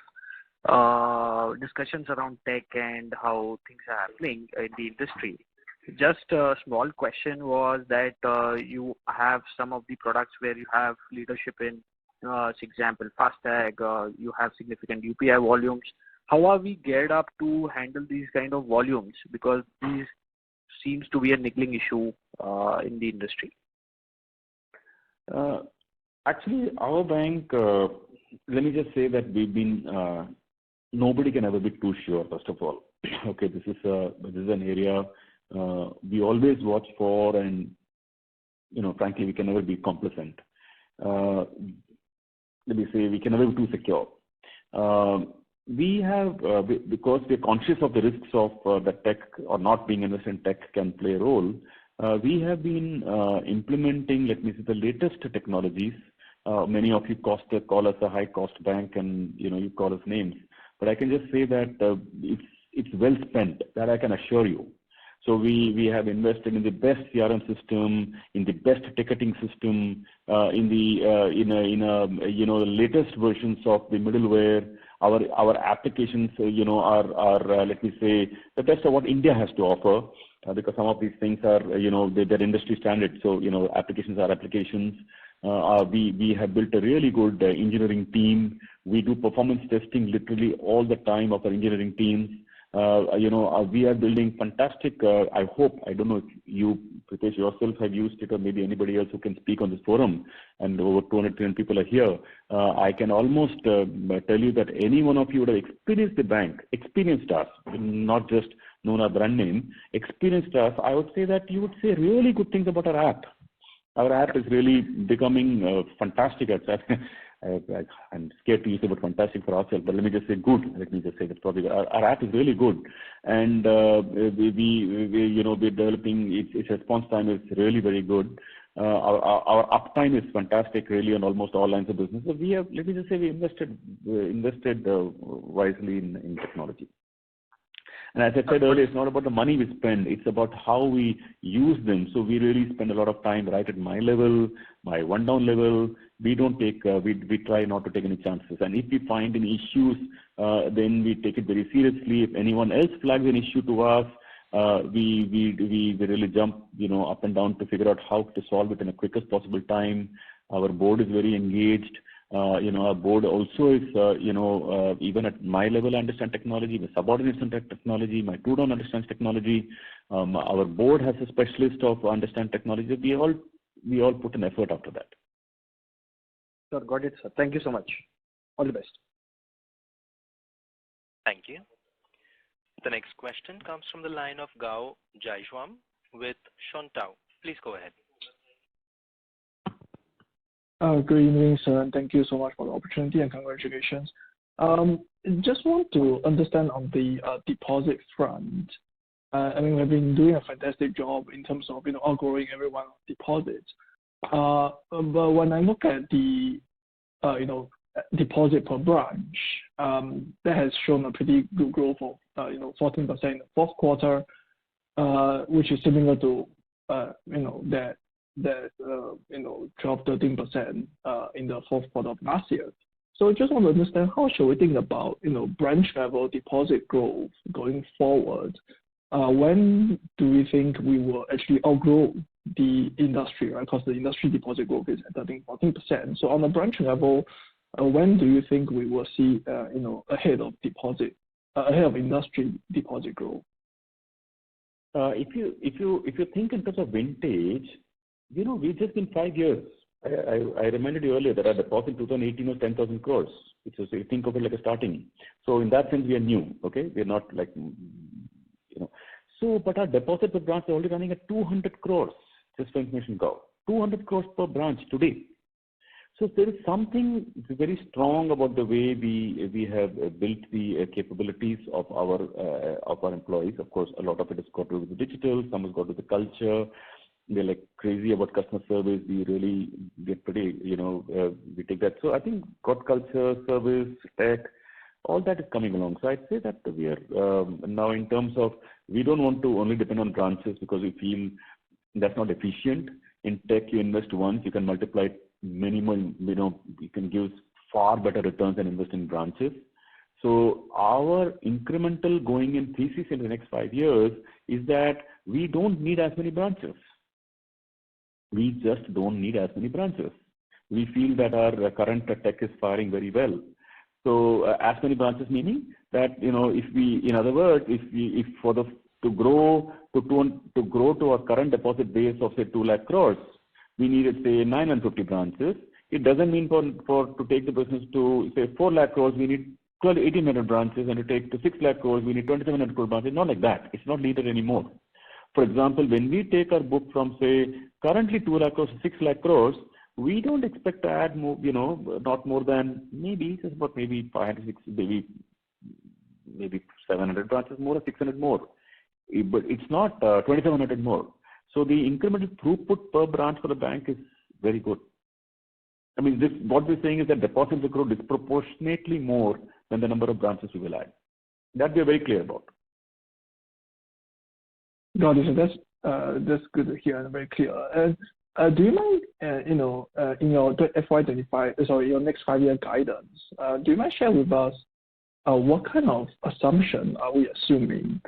discussions around tech and how things are happening in the industry. Just a small question was that you have some of the products where you have leadership in, for example, FASTag, you have significant UPI volumes. How are we geared up to handle these kind of volumes? Because these seems to be a niggling issue in the industry. Actually, our bank, let me just say that we've been, nobody can ever be too sure, first of all. Okay, this is an area we always watch for, and, frankly, we can never be complacent. Let me say, we can never be too secure. We have, because we're conscious of the risks of the tech or not being invested in tech can play a role, we have been implementing, let me say, the latest technologies. Many of you call us a high-cost bank, and, you call us names. But I can just say that it's well spent, that I can assure you. So we have invested in the best CRM system, in the best ticketing system, in the latest versions of the middleware. Our applications, are let me say, the best of what India has to offer, because some of these things are, they're industry standard. So, applications are applications. We have built a really good engineering team. We do performance testing literally all the time of our engineering teams. We are building fantastic, I don't know if you, Pritesh, yourself have used it, or maybe anybody else who can speak on this forum, and over 200, 300 people are here. I can almost tell you that any one of you would have experienced the bank, experienced us, not just known our brand name, experienced us. I would say that you would say really good things about our app. Our app is really becoming fantastic. I'm scared to use the word fantastic for ourselves, but let me just say good. Let me just say that probably our app is really good, and we're developing its response time is really very good. Our uptime is fantastic, really, on almost all lines of business. So we have, let me just say, we invested wisely in technology. And as I said earlier, it's not about the money we spend, it's about how we use them. So we really spend a lot of time right at my level, my one-down level. We don't take, we try not to take any chances. And if we find any issues, then we take it very seriously. If anyone else flags an issue to us, we really jump, up and down to figure out how to solve it in the quickest possible time. Our board is very engaged. Our board also is, even at my level, I understand technology. My subordinates understand technology. My two-down understands technology. Our board has a specialist of understand technology. We all put an effort after that. Sir, got it, sir. Thank you so much. All the best. Thank you. The next question comes from the line of Gao Jaishwam with Shontao. Please go ahead. Good evening, sir, and thank you so much for the opportunity and congratulations. Just want to understand on the deposit front. We've been doing a fantastic job in terms of outgrowing everyone's deposits. But when I look at the deposit per branch, that has shown a pretty good growth of 14% in the fourth quarter, which is similar to that 12-13% in the fourth quarter of last year. So I just want to understand how should we think about branch level deposit growth going forward? When do we think we will actually outgrow the industry, right? Because the industry deposit growth is at 13-14%. So on the branch level, when do you think we will see ahead of industry deposit growth? If you think in terms of vintage, we've just been 5 years. I reminded you earlier that our deposit in 2018 was 10,000 crores, which is, you think of it like a starting. So in that sense, we are new, okay? We're not like, So, but our deposit per branch is already running at 200 crores, just for information, Gao. 200 crores per branch today. So there is something very strong about the way we have built the capabilities of our employees. Of course, a lot of it has got to do with the digital, some has got to do with the culture. They're like crazy about customer service. We really get pretty, we take that. So I think got culture, service, tech, all that is coming along. So I'd say that we are now in terms of, we don't want to only depend on branches because we feel that's not efficient. In tech, you invest once, you can multiply it minimum, you can give far better returns than invest in branches. So our incremental going in thesis in the next 5 years is that we don't need as many branches. We just don't need as many branches. We feel that our current tech is firing very well. So as many branches meaning that if we, in other words, to grow to our current deposit base of say 2 lakh crores, we needed say 950 branches. It doesn't mean to take the business to say 4 lakh crores, we need 1,800 branches, and to take to 6 lakh crores, we need 2,700 crore branches. Not like that. It's not needed anymore. For example, when we take our book from say currently 2 lakh crores to 6 lakh crores, we don't expect to add more, not more than maybe just about maybe 500, maybe 700 branches more or 600 more. But it's not 2,700 more. So the incremental throughput per branch for the bank is very good. I mean, what we're saying is that deposits will grow disproportionately more than the number of branches we will add. That we are very clear about. Got it. So that's good to hear and very clear. And do you mind, in your FY25, your next 5-year guidance, do you mind share with us what kind of assumption are we assuming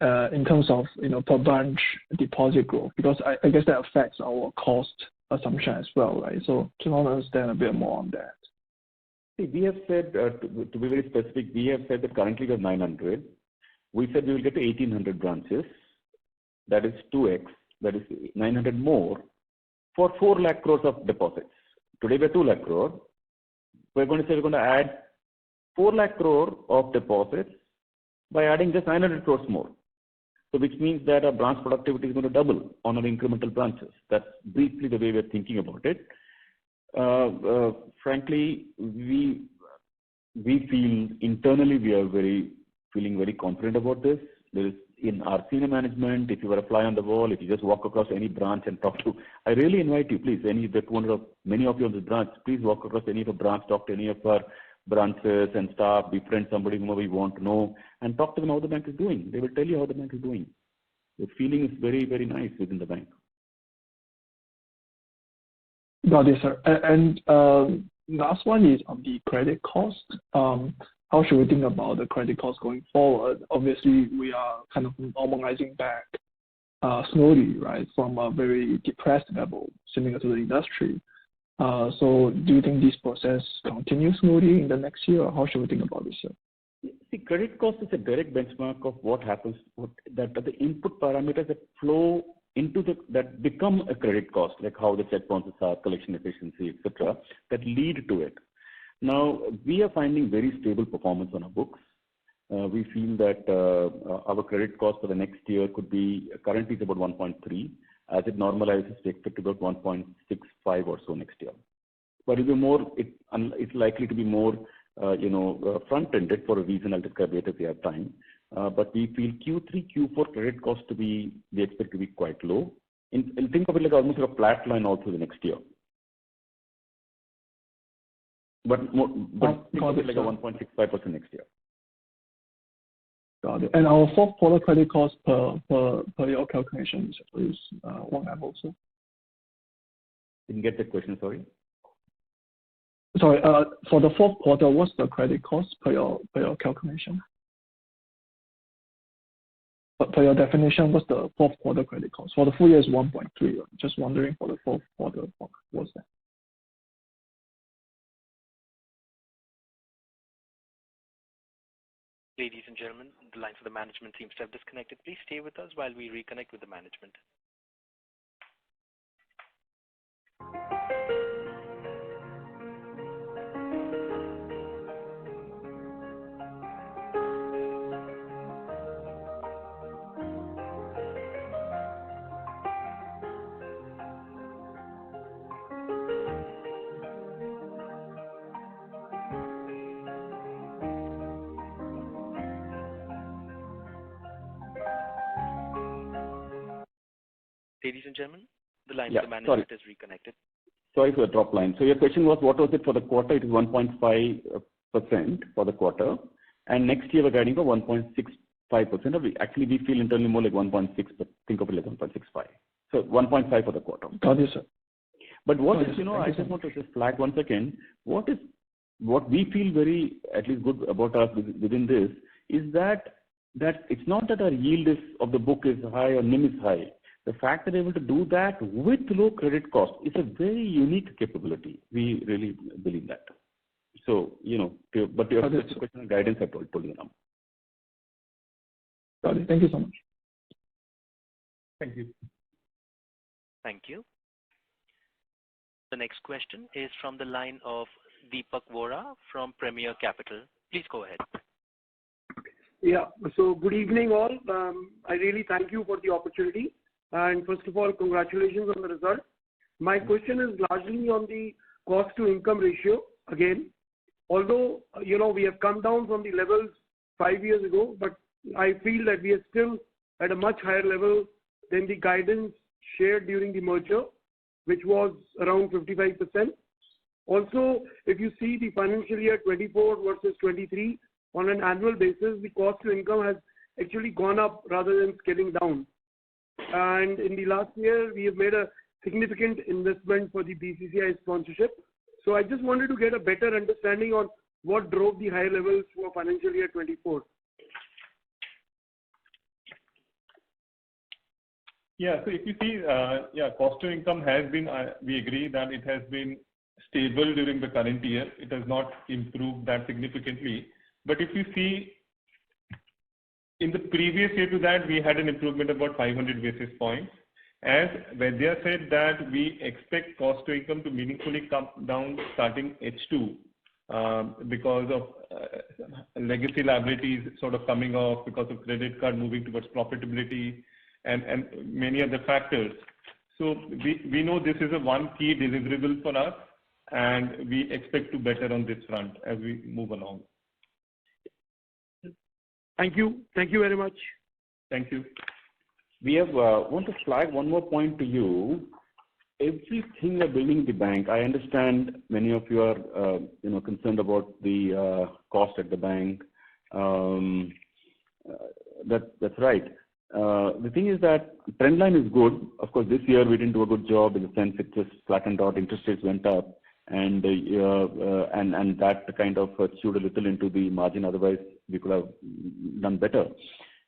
in terms of per branch deposit growth? Because I guess that affects our cost assumption as well, right? So just want to understand a bit more on that. See, we have said, to be very specific, we have said that currently we have 900. We said we will get to 1,800 branches. That is 2x. That is 900 more for 4 lakh crores of deposits. Today we're 2 lakh crore. We're going to say we're going to add 4 lakh crore of deposits by adding just 900 crores more. So which means that our branch productivity is going to double on our incremental branches. That's briefly the way we're thinking about it. Frankly, we feel internally we are feeling very confident about this. There is in our senior management, if you were a fly on the wall, if you just walk across any branch and talk to, I really invite you, please, many of you on this branch, please walk across any of the branch, talk to any of our branches and staff, befriend somebody whom we want to know, and talk to them how the bank is doing. They will tell you how the bank is doing. The feeling is very, very nice within the bank. Got it, sir. And last one is on the credit cost. How should we think about the credit cost going forward? Obviously, we are kind of normalizing back slowly, right, from a very depressed level, similar to the industry. So do you think this process continues slowly in the next year, or how should we think about this, sir? See, credit cost is a direct benchmark of what happens, that the input parameters that flow into that become a credit cost, like how the check bounces are, collection efficiency, etc., that lead to it. Now, we are finding very stable performance on our books. We feel that our credit cost for the next year could be, currently it's about 1.3. As it normalizes, we expect about 1.65 or so next year. But it'll be more, it's likely to be more, front-ended for a reason I'll describe later if we have time. But we feel Q3, Q4 credit cost we expect to be quite low. And think of it like almost like a flat line all through the next year. But think of it like a 1.65% next year. Got it. And our fourth quarter credit cost per your calculations is what level, sir? Didn't get the question, sorry. Sorry, for the fourth quarter, what's the credit cost per your calculation? Per your definition, what's the fourth quarter credit cost? For the full year is 1.3. Just wondering for the fourth quarter, what's that? Ladies and gentlemen, the line for the management seems to have disconnected. Please stay with us while we reconnect with the management. Ladies and gentlemen, the line for the management is reconnected. Sorry for the drop line. So your question was, what was it for the quarter? It is 1.5% for the quarter. And next year, we're guiding for 1.65%. Actually, we feel internally more like 1.6, but think of it like 1.65. So 1.5 for the quarter. Got it, sir. But what is, I just want to just flag once again, what we feel very, at least good about us within this, is that it's not that our yield of the book is high or NIM is high. The fact that we're able to do that with low credit cost is a very unique capability. We really believe that. So, but your question on guidance, I told you now. Got it. Thank you so much. Thank you. Thank you. The next question is from the line of Deepak Vora from Premier Capital. Please go ahead. Yeah. So good evening all. I really thank you for the opportunity. And first of all, congratulations on the result. My question is largely on the cost to income ratio again. Although, we have come down from the levels 5 years ago, but I feel that we are still at a much higher level than the guidance shared during the merger, which was around 55%. Also, if you see the financial year 24 versus 23, on an annual basis, the cost to income has actually gone up rather than scaling down. And in the last year, we have made a significant investment for the BCCI sponsorship. So I just wanted to get a better understanding on what drove the higher levels for financial year 24. Yeah, so if you see, cost to income has been, we agree that it has been stable during the current year. It has not improved that significantly. But if you see, in the previous year to that, we had an improvement of about 500 basis points. As Vaidya said that we expect cost to income to meaningfully come down starting H2 because of legacy liabilities sort of coming off because of credit card moving towards profitability and many other factors. So we know this is a one key deliverable for us and we expect to better on this front as we move along. Thank you. Thank you very much. Thank you. We have want to flag one more point to you. Everything we're building in the bank, I understand many of you are concerned about the cost at the bank. That's right. The thing is that trend line is good. Of course, this year we didn't do a good job in the sense it just flattened out. Interest rates went up, and that kind of chewed a little into the margin. Otherwise, we could have done better.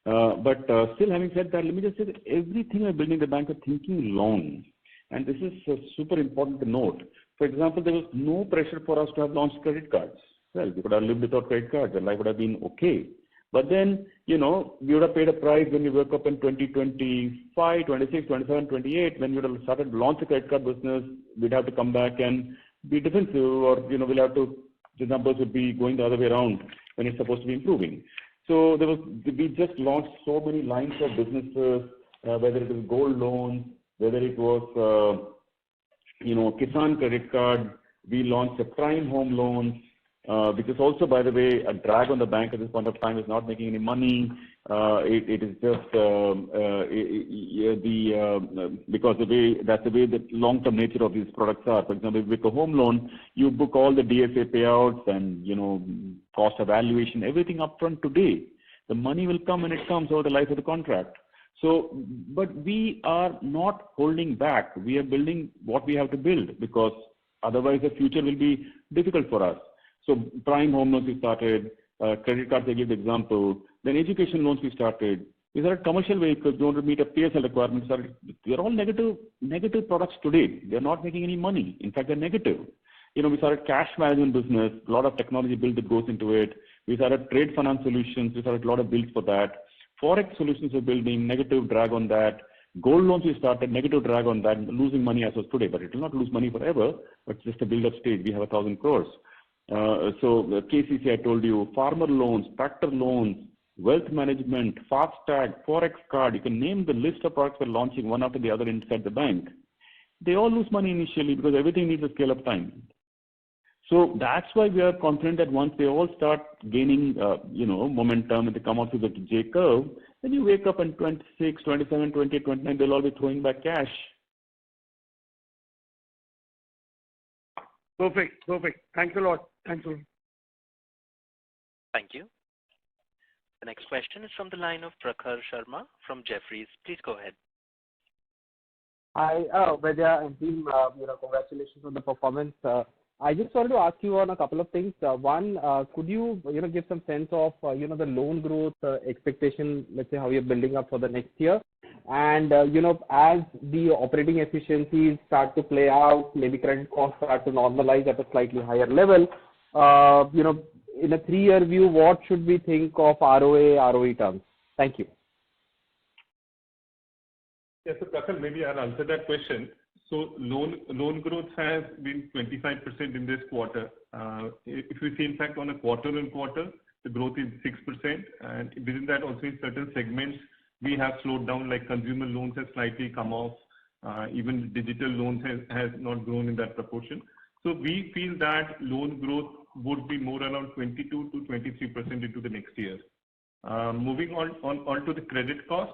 But still, having said that, let me just say that everything we're building in the bank, we're thinking long, and this is super important to note. For example, there was no pressure for us to have launched credit cards. Well, we could have lived without credit cards, and life would have been okay. But then, we would have paid a price when we woke up in 2025, 26, 27, 28, when we would have started to launch the credit card business. We'd have to come back and be defensive, or, the numbers would be going the other way around when it's supposed to be improving. So we just launched so many lines of businesses, whether it was gold loans, whether it was, Kisan credit card. We launched a prime home loans, which is also, by the way, a drag on the bank at this point of time. Is not making any money. It is just because that's the way the long-term nature of these products are. For example, with a home loan, you book all the DSA payouts and cost evaluation, everything upfront today. The money will come when it comes over the life of the contract. So, but we are not holding back. We are building what we have to build, because otherwise the future will be difficult for us. So prime home loans we started, credit cards I give the example, then education loans we started. These are commercial vehicles, don't meet a PSL requirement. They are all negative products today. They are not making any money. In fact, they're negative. We started cash management business, a lot of technology build that goes into it. We started trade finance solutions, we started a lot of builds for that. Forex solutions we're building, negative drag on that. Gold loans we started, negative drag on that, losing money as of today, but it will not lose money forever, but just a build-up stage. We have 1,000 crores. So KCC, I told you, farmer loans, tractor loans, wealth management, FASTag, Forex card, you can name the list of products we're launching one after the other inside the bank. They all lose money initially because everything needs a scale of time. So that's why we are confident that once they all start gaining, momentum and they come out to the J curve, then you wake up in 26, 27, 28, 29, they'll all be throwing back cash. Perfect. Thanks a lot. Thank you. The next question is from the line of Prakhar Sharma from Jefferies. Please go ahead. Hi, Vedya and team. Congratulations on the performance. I just wanted to ask you on a couple of things. One, could you, give some sense of, the loan growth expectation, let's say how you're building up for the next year? And, as the operating efficiencies start to play out, maybe credit costs start to normalize at a slightly higher level, in a 3-year view, what should we think of ROA, ROE terms? Thank you. Yes, so Prakhar, maybe I'll answer that question. So loan growth has been 25% in this quarter. If we see, in fact, on a quarter-on-quarter, the growth is 6%, and within that also in certain segments we have slowed down, like consumer loans has slightly come off. Even digital loans has not grown in that proportion. So we feel that loan growth would be more around 22 to 23% into the next year. Moving on to the credit cost.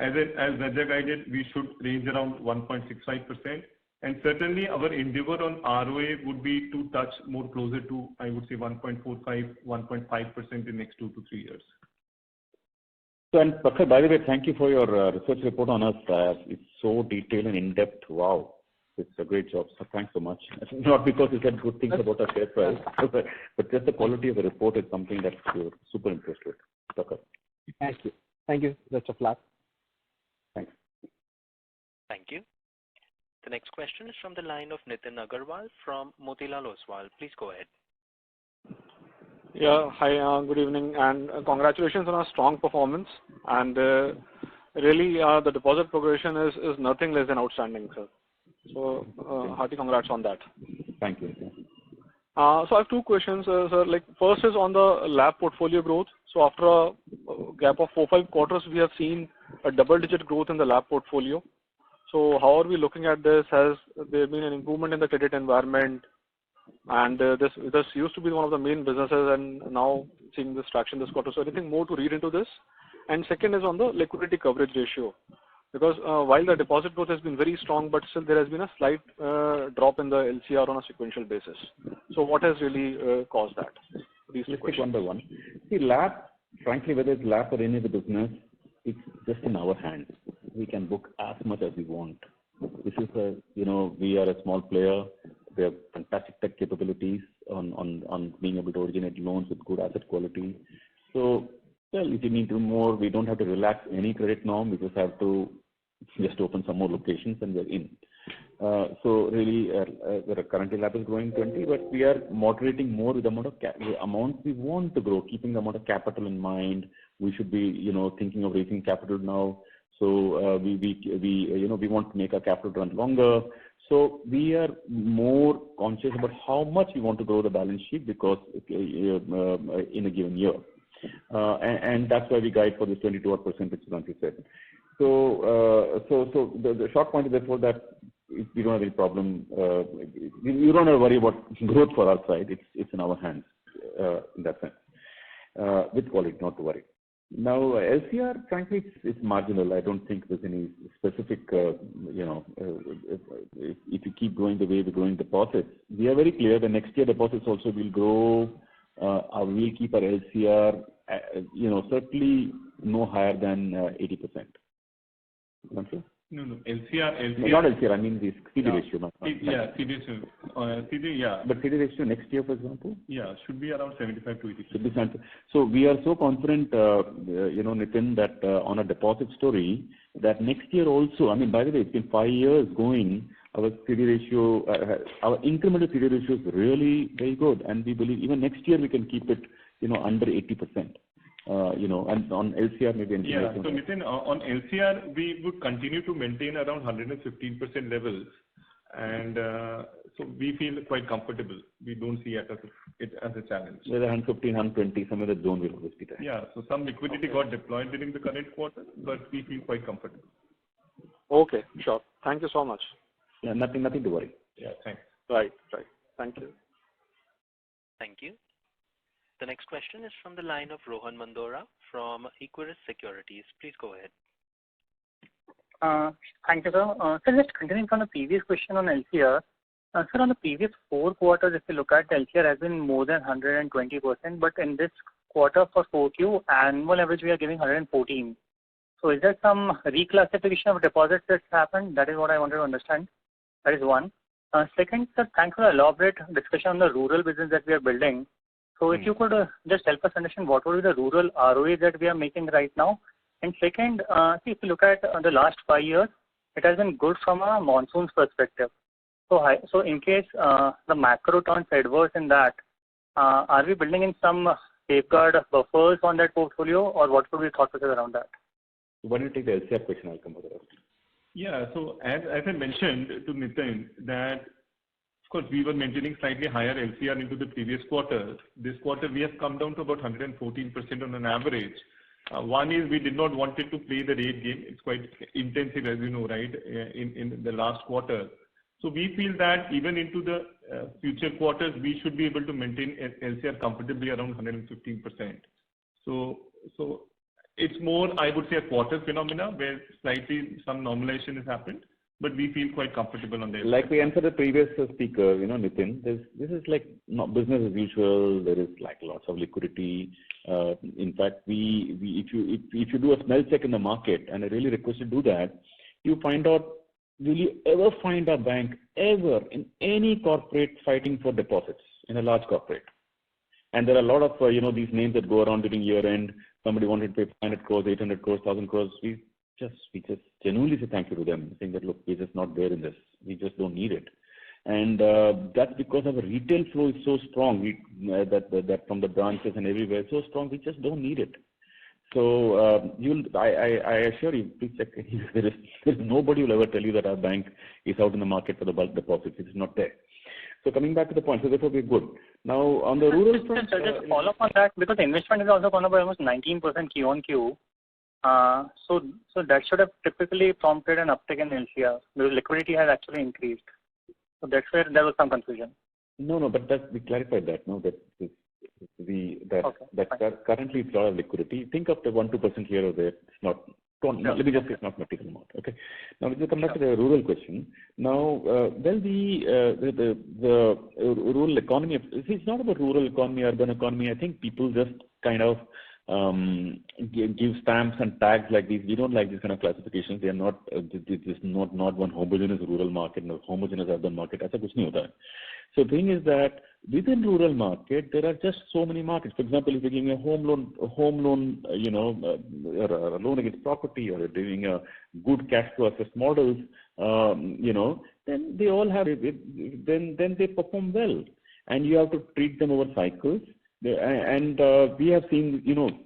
As Vedya guided, we should range around 1.65%. And certainly our endeavor on ROA would be to touch more closer to, I would say, 1.45, 1.5% in next 2 to 3 years. So, and Prakhar, by the way, thank you for your research report on us. It's so detailed and in-depth. Wow. It's a great job. So thanks so much. Not because you said good things about our share price, but just the quality of the report is something that you're super impressed with. Prakhar. Thank you. Thank you. Best of luck. Thanks. Thank you. The next question is from the line of Nitin Agarwal from Motilal Oswal. Please go ahead. Yeah, hi, good evening, and congratulations on a strong performance. And really, the deposit progression is nothing less than outstanding, sir. So, hearty congrats on that. Thank you. So I have two questions, sir. Like, first is on the LAP portfolio growth. So after a gap of 4-5 quarters, we have seen a double-digit growth in the LAP portfolio. So how are we looking at this? Has there been an improvement in the credit environment? And this used to be one of the main businesses, and now seeing this traction this quarter. So anything more to read into this? And second is on the liquidity coverage ratio, because while the deposit growth has been very strong, but still there has been a slight drop in the LCR on a sequential basis. So what has really caused that? These two Let's take questions. one by one. See, LAP, frankly, whether it's LAP or any other business, it's just in our hands. We can book as much as we want. This is we are a small player. We have fantastic tech capabilities on being able to originate loans with good asset quality. So, well, if you need to do more, we don't have to relax any credit norm. We just have to just open some more locations and we're in. So really, currently LAP is growing 20, but we are moderating more with the amount we want to grow, keeping the amount of capital in mind. We should be, thinking of raising capital now. So we want to make our capital run longer. So we are more conscious about how much we want to grow the balance sheet because in a given year. And that's why we guide for this 22%, which Ranjit said. So the short point is therefore that we don't have any problem. You don't have to worry about growth for our side. It's in our hands in that sense. With quality, not to worry. Now LCR, frankly, it's marginal. I don't think there's any specific. If you keep going the way we're growing deposits, we are very clear. The next year deposits also will grow. We'll keep our LCR, certainly no higher than 80%. Okay? No, LCR. Not LCR, I mean the CD ratio. CD ratio. CD, yeah. But CD ratio next year, for example? Yeah, should be around 75 to 80. Should be 75. So we are so confident, Nitin, that on a deposit story, that next year also, I mean, by the way, it's been 5 years going, our CD ratio, our incremental CD ratio is really very good. And we believe even next year we can keep it, under 80%. And on LCR maybe. Yeah, so Nitin, on LCR, we would continue to maintain around 115% levels. And so we feel quite comfortable. We don't see it as a challenge. Whether 115, 120, some of the zone will always be there. Yeah, so some liquidity got deployed during the current quarter, but we feel quite comfortable. Okay, sure. Thank you so much. Yeah, nothing to worry. Yeah, thanks. Right. Thank you. Thank you. The next question is from the line of Rohan Mandora from Equirus Securities. Please go ahead. Thank you, sir. So just continuing from the previous question on LCR. Sir, on the previous 4 quarters, if you look at, the LCR has been more than 120%, but in this quarter for 4Q, annual average we are giving 114. So is there some reclassification of deposits that's happened? That is what I wanted to understand. That is one. Second, sir, thanks for the elaborate discussion on the rural business that we are building. So if you could just help us understand what would be the rural ROE that we are making right now. And second, if you look at the last 5 years, it has been good from a monsoon's perspective. So in case the macro turns adverse in that, are we building in some safeguard buffers on that portfolio, or what would be thought process around that? Why don't you take the LCR question? I'll come over the rest. Yeah, so as I mentioned to Nitin, that of course we were maintaining slightly higher LCR into the previous quarter. This quarter we have come down to about 114% on an average. One is we did not want it to play the rate game. It's quite intensive, as you know, right, in the last quarter. So we feel that even into the future quarters, we should be able to maintain LCR comfortably around 115%. So it's more, I would say, a quarter phenomena where slightly some normalization has happened, but we feel quite comfortable on that. Like we answered the previous speaker, Nitin, this is like not business as usual. There is like lots of liquidity. In fact, if you do a smell check in the market, and I really request you do that, you find out, will you ever find a bank ever in any corporate fighting for deposits in a large corporate? And there are a lot of these names that go around during year end. Somebody wanted to pay 500 crores, 800 crores, 1,000 crores. We just genuinely say thank you to them, saying that look, we're just not there in this. We just don't need it. And that's because our retail flow is so strong that from the branches and everywhere, so strong, we just don't need it. So I assure you, please check. There is nobody will ever tell you that our bank is out in the market for the bulk deposits. It's not there. So coming back to the point, so therefore we're good. Now on the rural front, just follow up on that, because the investment is also gone up by almost 19% Q on Q. So that should have typically prompted an uptick in LCR because liquidity has actually increased. So that's where there was some confusion. No, but we clarified that. No, currently it's a lot of liquidity. Think of the 1-2% here or there. It's not. Let me just say it's not material amount. Okay. Now let's come back to the rural question. Now, the rural economy. It's not about rural economy, urban economy. I think people just kind of give stamps and tags like these. We don't like these kind of classifications. They are not. This is not one homogeneous rural market, no homogeneous urban market. ऐसा कुछ नहीं होता है. So the thing is that within rural market, there are just so many markets. For example, if you're giving a home loan, a loan against property, or you're doing a good cash flow assess models, then they all have, then they perform well. And you have to treat them over cycles. And we have seen,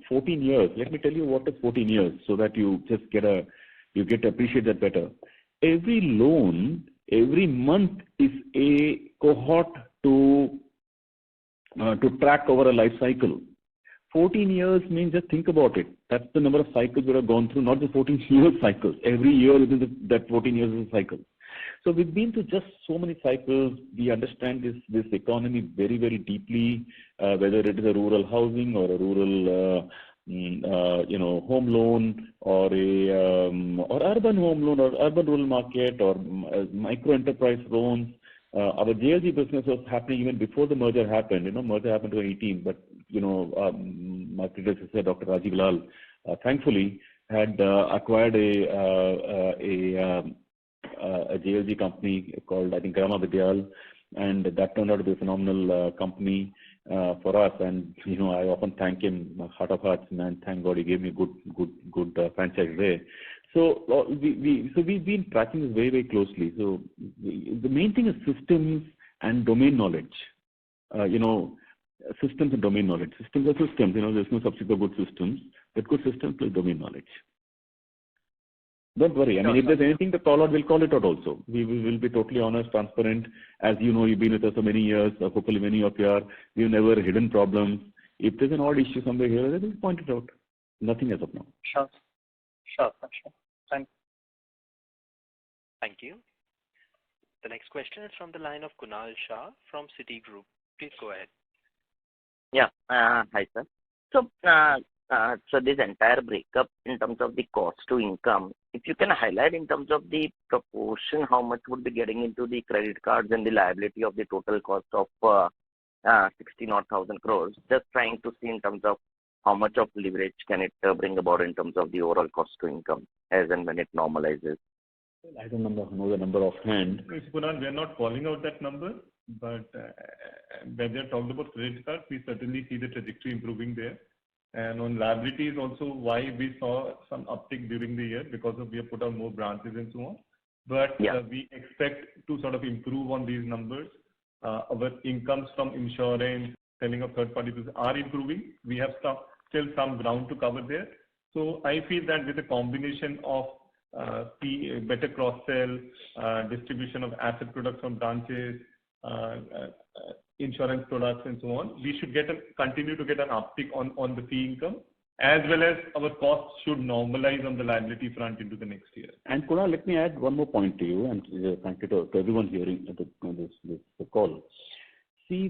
14 years. Let me tell you what is 14 years so that you just get to appreciate that better. Every loan, every month is a cohort to track over a life cycle. 14 years means, just think about it. That's the number of cycles we have gone through, not just 14 years cycles. Every year within that 14 years is a cycle. So we've been through just so many cycles. We understand this economy very, very deeply, whether it is a rural housing or a rural home loan, or or urban home loan, or urban rural market, or micro enterprise loans. Our JLG business was happening even before the merger happened. Merger happened in 2018, but my predecessor, Dr. Rajiv Lal, thankfully had acquired a JLG company called, I think, Grama Vidyal, and that turned out to be a phenomenal company for us. And I often thank him, heart of hearts, man. Thank God he gave me good franchise there. So we've been tracking this very, very closely. So the main thing is systems and domain knowledge. Systems and domain knowledge. Systems are systems. There's no substitute for good systems, but good systems plus domain knowledge. Don't worry. I mean, if there's anything to call out, we'll call it out also. We will be totally honest, transparent. As you know, you've been with us for many years. Hopefully, many of you are. We've never hidden problems. If there's an odd issue somewhere here, we'll point it out. Nothing as of now. Sure. Thank you. The next question is from the line of Kunal Shah from Citigroup. Please go ahead. Yeah. Hi, sir. So this entire breakup in terms of the cost to income, if you can highlight in terms of the proportion, how much would be getting into the credit cards and the liability of the total cost of 60,000 crores, just trying to see in terms of how much of leverage can it bring about in terms of the overall cost to income as and when it normalizes. I don't know the number offhand. Kunal, we are not calling out that number, but when we are talking about credit cards, we certainly see the trajectory improving there. And on liabilities also, why we saw some uptick during the year, because we have put out more branches and so on. But we expect to sort of improve on these numbers. Our incomes from insurance, selling of third-party business are improving. We have still some ground to cover there. So I feel that with a combination of better cross-sell, distribution of asset products from branches, insurance products and so on, we should continue to get an uptick on the fee income, as well as our costs should normalize on the liability front into the next year. And Kunal, let me add one more point to you, and thank you to everyone hearing this call. See,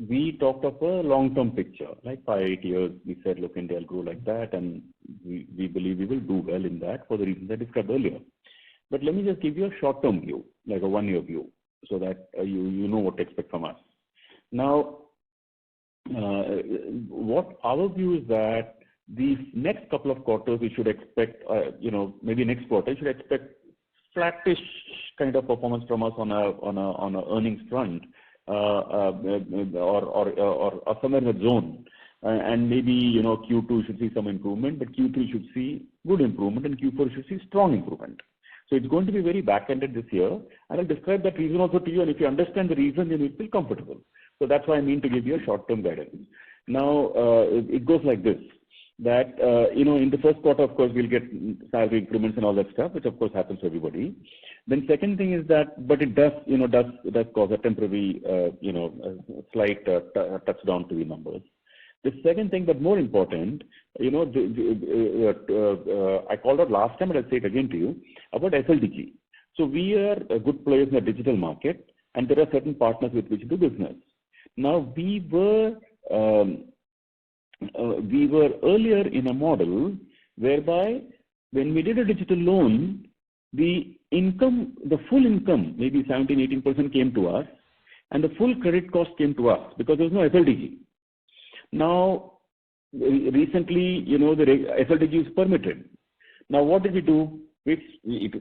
we talked of a long-term picture, like 5-8 years. We said, look, India will grow like that, and we believe we will do well in that for the reasons I described earlier. But let me just give you a short-term view, like a 1-year view, so that you know what to expect from us. Now, what our view is that these next couple of quarters we should expect, maybe next quarter, you should expect flattish kind of performance from us on a earnings front, or somewhere in the zone. And maybe, Q2 should see some improvement, but Q3 should see good improvement, and Q4 should see strong improvement. So it's going to be very back-ended this year, and I'll describe that reason also to you, and if you understand the reason, then you feel comfortable. So that's why I mean to give you a short-term guidance. Now, it goes like this, that, in the first quarter, of course, we'll get salary increments and all that stuff, which of course happens to everybody. Then second thing is that, but it does cause a temporary, slight touchdown to the numbers. The second thing, but more important, I called out last time, and I'll say it again to you, about FLDG. So we are good players in the digital market, and there are certain partners with which we do business. Now, we were earlier in a model whereby when we did a digital loan, the full income, maybe 17-18% came to us, and the full credit cost came to us because there was no FLDG. Now, recently, the FLDG is permitted. Now, what did we do? It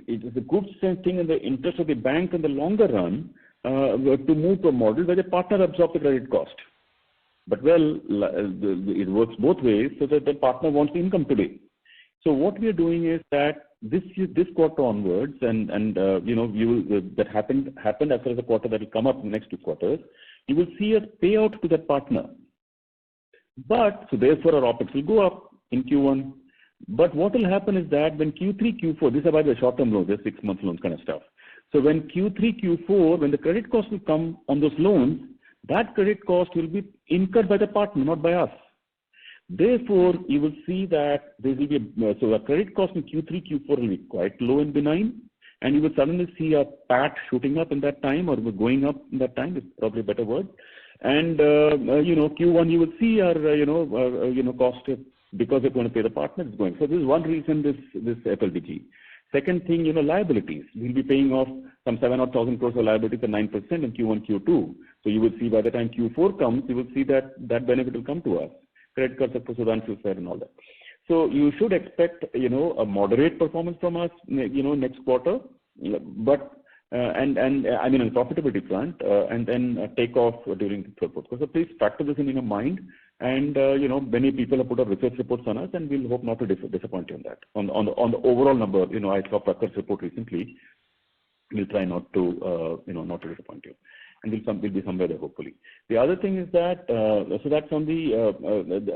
is a good thing in the interest of the bank in the longer run to move to a model where the partner absorbs the credit cost. But it works both ways, so that the partner wants the income today. So what we are doing is that this quarter onwards, and that happened as far as the quarter that will come up in the next 2 quarters, you will see a payout to that partner. But so therefore our OPEX will go up in Q1. But what will happen is that when Q3, Q4, this is about the short-term loans, the 6-month loans kind of stuff. So when Q3, Q4, when the credit cost will come on those loans, that credit cost will be incurred by the partner, not by us. Therefore, you will see that there will be so the credit cost in Q3, Q4 will be quite low and benign, and you will suddenly see a PAT shooting up in that time, or going up in that time is probably a better word. And Q1 you will see our cost because they're going to pay the partner is going. So this is one reason this FLDG. Second thing, liabilities. We'll be paying off some 7,000 crores of liabilities at 9% in Q1, Q2. So you will see by the time Q4 comes, you will see that benefit will come to us. Credit cards, of course, Sudhanshu said and all that. So you should expect, a moderate performance from us, next quarter, but and I mean on profitability front, and then take off during the third quarter. So please factor this in your mind. And many people have put up research reports on us, and we'll hope not to disappoint you on that. On the overall number, I saw Prakar's report recently. We'll try not to not to disappoint you, and we'll be somewhere there hopefully. The other thing is that so that's on the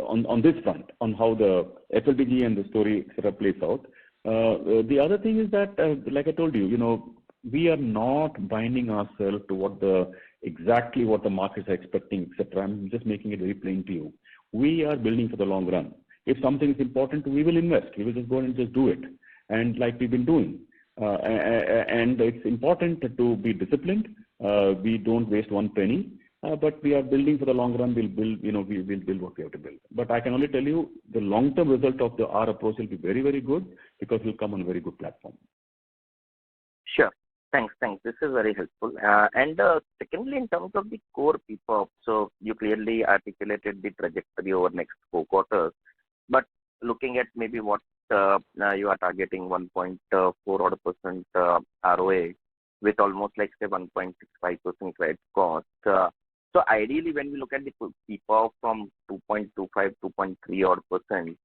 on this front, on how the FLDG and the story etc. plays out. The other thing is that like I told you, we are not binding ourselves to exactly what the markets are expecting, etc. I'm just making it very plain to you. We are building for the long run. If something is important, we will invest. We will just go and just do it, and like we've been doing. And it's important to be disciplined. We don't waste one penny, but we are building for the long run. We'll build, we'll build what we have to build. But I can only tell you the long-term result of our approach will be very, very good because we'll come on a very good platform. Sure. Thanks. This is very helpful. And secondly, in terms of the core PPOP, so you clearly articulated the trajectory over next 4 quarters. But looking at maybe what you are targeting 1.4% ROA with almost like say 1.65% credit cost. So ideally, when we look at the PPOP from 2.25, 2.3 odd percent,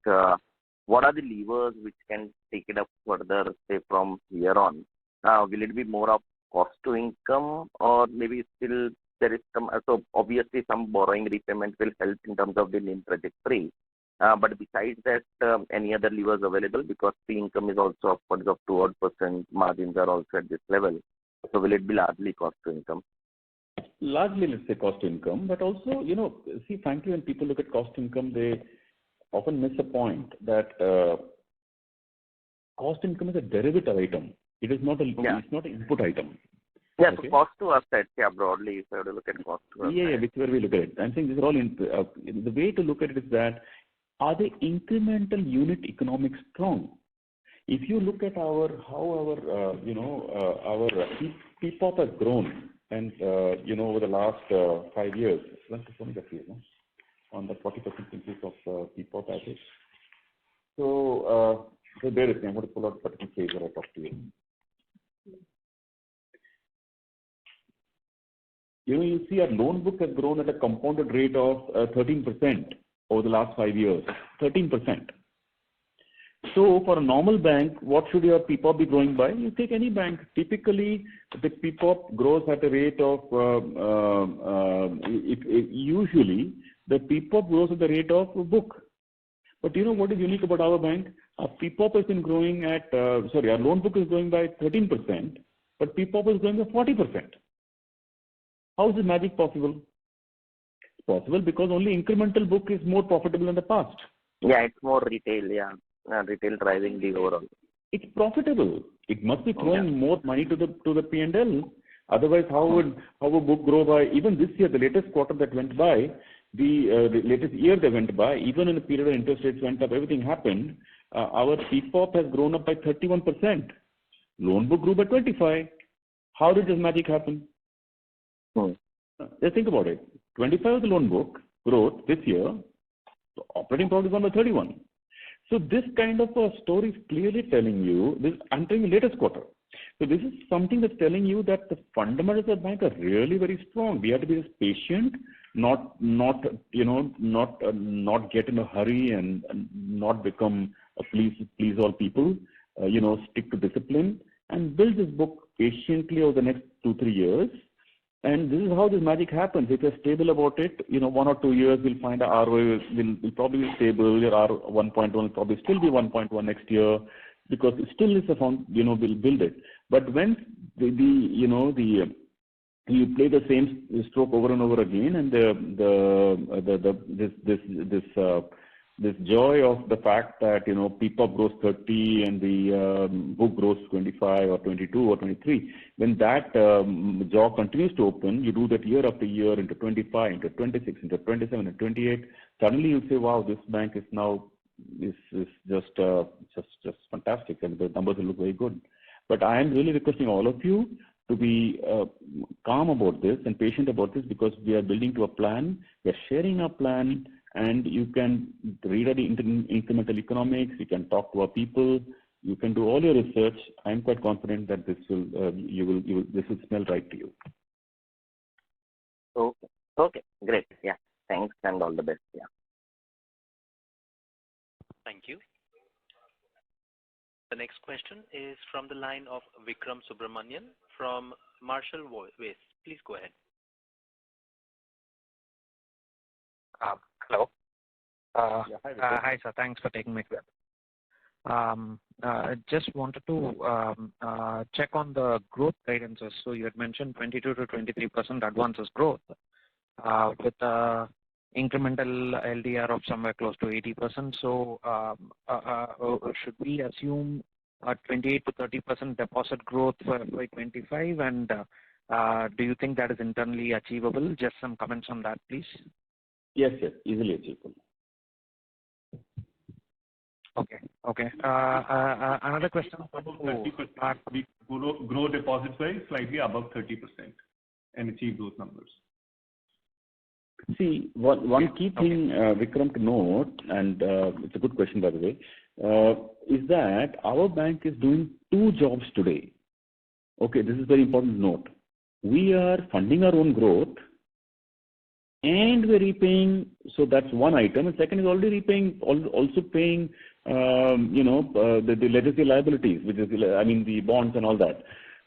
what are the levers which can take it up further, say from here on? Will it be more of cost to income, or maybe still there is some, so obviously some borrowing repayment will help in terms of the NIM trajectory. But besides that, any other levers available, because the income is also upwards of 2 odd percent, margins are also at this level. So will it be largely cost to income? Largely, let's say cost to income, but also, see, frankly, when people look at cost to income, they often miss a point that cost to income is a derivative item. It is not it's not an input item. Yeah, okay? So cost to assets, broadly, if you have to look at cost to assets. Yeah, whichever we look at it. I'm saying this is all the way to look at it is that, are the incremental unit economics strong? If you look at how our PPOP has grown, and over the last 5 years, on the 40% increase of PPOP average. So there is, I'm going to pull out the particular page where I talk to you. You see our loan book has grown at a compounded rate of 13% over the last 5 years. 13%. So for a normal bank, what should your PPOP be growing by? You take any bank. Typically, the PPOP grows at a rate of, usually, the PPOP grows at the rate of book. But you know what is unique about our bank? Our PPOP has been growing at, our loan book is growing by 13%, but PPOP is growing by 40%. How is this magic possible? possible because only incremental book is more profitable in the past. Yeah, it's more retail. Yeah, retail driving the overall. It's profitable. It must be throwing more money to the P&L. Otherwise, how would book grow by even this year? The latest quarter that went by, the latest year that went by, even in the period of interest rates went up, everything happened. Our PPOP has grown up by 31%. Loan book grew by 25%. How did this magic happen? Just think about it. 25 is the loan book growth this year. The operating profit is on the 31. So this kind of a story is clearly telling you this. I'm telling you latest quarter. So this is something that's telling you that the fundamentals of the bank are really very strong. We have to be just patient, not get in a hurry and not become a please all people. Stick to discipline and build this book patiently over the next 2-3 years. And this is how this magic happens. If you're stable about it, 1 or 2 years, we'll find our ROA will probably be stable. Your R 1.1 will probably still be 1.1 next year because it still is a fund, we'll build it. But when you play the same stroke over and over again, and this joy of the fact that PPOP grows 30 and the book grows 25 or 22 or 23, when that jaw continues to open, you do that year after year into 25, into 26, into 27, and 28. Suddenly you say, "Wow, this bank is now is just fantastic," and the numbers will look very good. But I am really requesting all of you to be calm about this and patient about this because we are building to a plan. We are sharing our plan. And you can read the incremental economics. You can talk to our people. You can do all your research. I am quite confident that this will this will smell right to you. Okay, great. Yeah, thanks and all the best. Yeah. Thank you. The next question is from the line of Vikram Subramanian from Marshall Wace. Please go ahead. Hello. Hi, sir. Thanks for taking my question. Just wanted to check on the growth guidances. So you had mentioned 22 to 23% advances growth with incremental LDR of somewhere close to 80%. So should we assume 28 to 30% deposit growth for FY25? And do you think that is internally achievable? Just some comments on that, please. Yes, easily achievable. Okay. Another question. We grow deposits by slightly above 30% and achieve those numbers. See, one key thing, Vikram, to note, and it's a good question, by the way, is that our bank is doing 2 jobs today. Okay, this is very important to note. We are funding our own growth, and we're repaying. So that's one item. And second is already repaying, also paying, the legacy liabilities, which is, the bonds and all that.